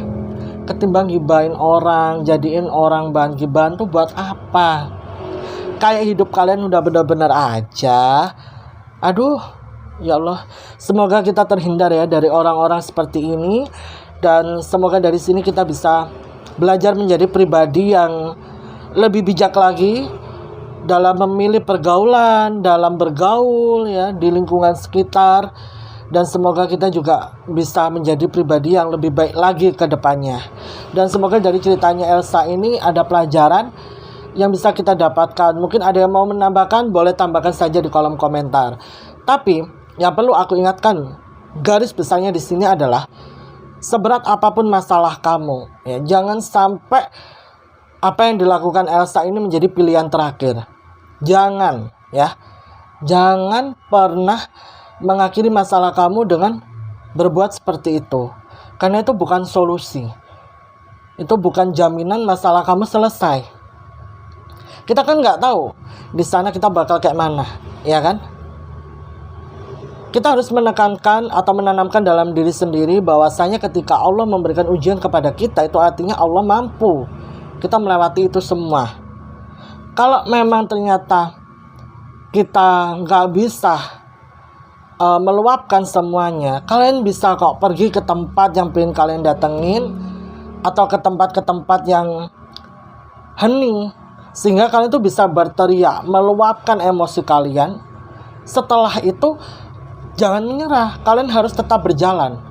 ketimbang gibahin orang, jadiin orang bahan gibahan tuh buat apa? Kayak hidup kalian udah benar-benar aja. Aduh, ya Allah, semoga kita terhindar ya dari orang-orang seperti ini, dan semoga dari sini kita bisa belajar menjadi pribadi yang lebih bijak lagi dalam memilih pergaulan, dalam bergaul ya di lingkungan sekitar, dan semoga kita juga bisa menjadi pribadi yang lebih baik lagi ke depannya. Dan semoga dari ceritanya Elsa ini ada pelajaran yang bisa kita dapatkan. Mungkin ada yang mau menambahkan, boleh tambahkan saja di kolom komentar. Tapi yang perlu aku ingatkan, garis besarnya di sini adalah seberat apapun masalah kamu, ya jangan sampai apa yang dilakukan Elsa ini menjadi pilihan terakhir. Jangan pernah mengakhiri masalah kamu dengan berbuat seperti itu. Karena itu bukan solusi. Itu bukan jaminan masalah kamu selesai. Kita kan nggak tahu di sana kita bakal kayak mana, ya kan? Kita harus menekankan atau menanamkan dalam diri sendiri bahwasanya ketika Allah memberikan ujian kepada kita, itu artinya Allah mampu kita melewati itu semua. Kalau memang ternyata kita nggak bisa meluapkan semuanya, kalian bisa kok pergi ke tempat yang pengen kalian datengin, atau ke tempat yang hening, sehingga kalian tuh bisa berteriak, meluapkan emosi kalian. Setelah itu jangan menyerah, kalian harus tetap berjalan.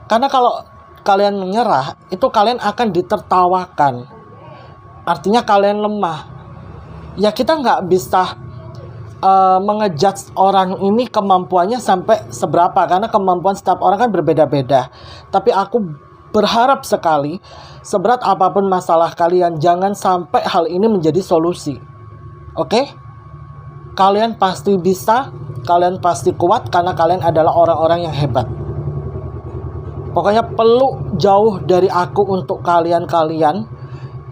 Karena kalau kalian menyerah, itu kalian akan ditertawakan. Artinya kalian lemah. Ya kita nggak bisa mengejudge orang ini kemampuannya sampai seberapa, karena kemampuan setiap orang kan berbeda-beda. Tapi aku berharap sekali, seberat apapun masalah kalian, jangan sampai hal ini menjadi solusi. Oke? Kalian pasti bisa, kalian pasti kuat, karena kalian adalah orang-orang yang hebat. Pokoknya peluk jauh dari aku untuk kalian-kalian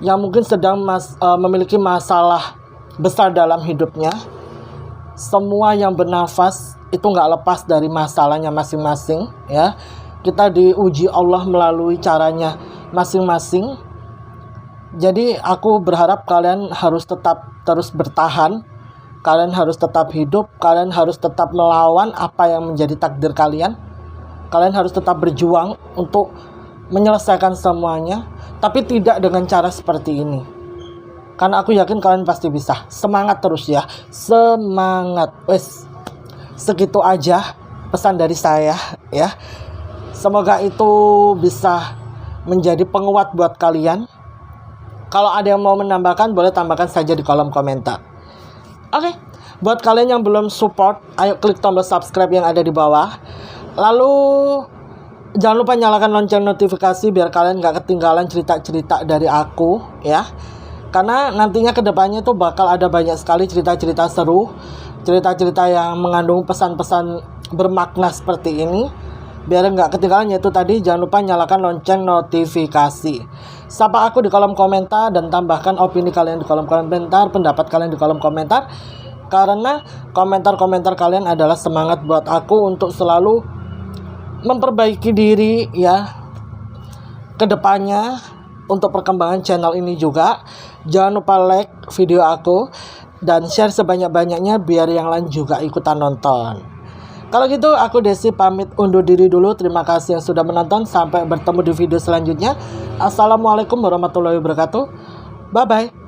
yang mungkin sedang memiliki masalah besar dalam hidupnya. Semua yang bernafas itu nggak lepas dari masalahnya masing-masing, ya. Kita diuji Allah melalui caranya masing-masing. Jadi aku berharap kalian harus tetap terus bertahan. Kalian harus tetap hidup. Kalian harus tetap melawan apa yang menjadi takdir kalian. Kalian harus tetap berjuang untuk menyelesaikan semuanya. Tapi tidak dengan cara seperti ini. Karena aku yakin kalian pasti bisa. Semangat terus ya. Semangat. Wes, segitu aja pesan dari saya ya. Semoga itu bisa menjadi penguat buat kalian. Kalau ada yang mau menambahkan, boleh tambahkan saja di kolom komentar. Oke, buat kalian yang belum support, ayo klik tombol subscribe yang ada di bawah. Lalu jangan lupa nyalakan lonceng notifikasi biar kalian gak ketinggalan cerita-cerita dari aku ya. Karena nantinya kedepannya tuh bakal ada banyak sekali cerita-cerita seru, cerita-cerita yang mengandung pesan-pesan bermakna seperti ini. Biar nggak ketinggalan, yaitu tadi jangan lupa nyalakan lonceng notifikasi. Sapa aku di kolom komentar dan tambahkan opini kalian di kolom komentar, pendapat kalian di kolom komentar. Karena komentar-komentar kalian adalah semangat buat aku untuk selalu memperbaiki diri ya kedepannya untuk perkembangan channel ini juga. Jangan lupa like video aku dan share sebanyak-banyaknya biar yang lain juga ikutan nonton. Kalau gitu aku Desi pamit undur diri dulu. Terima kasih yang sudah menonton. Sampai bertemu di video selanjutnya. Assalamualaikum warahmatullahi wabarakatuh. Bye bye.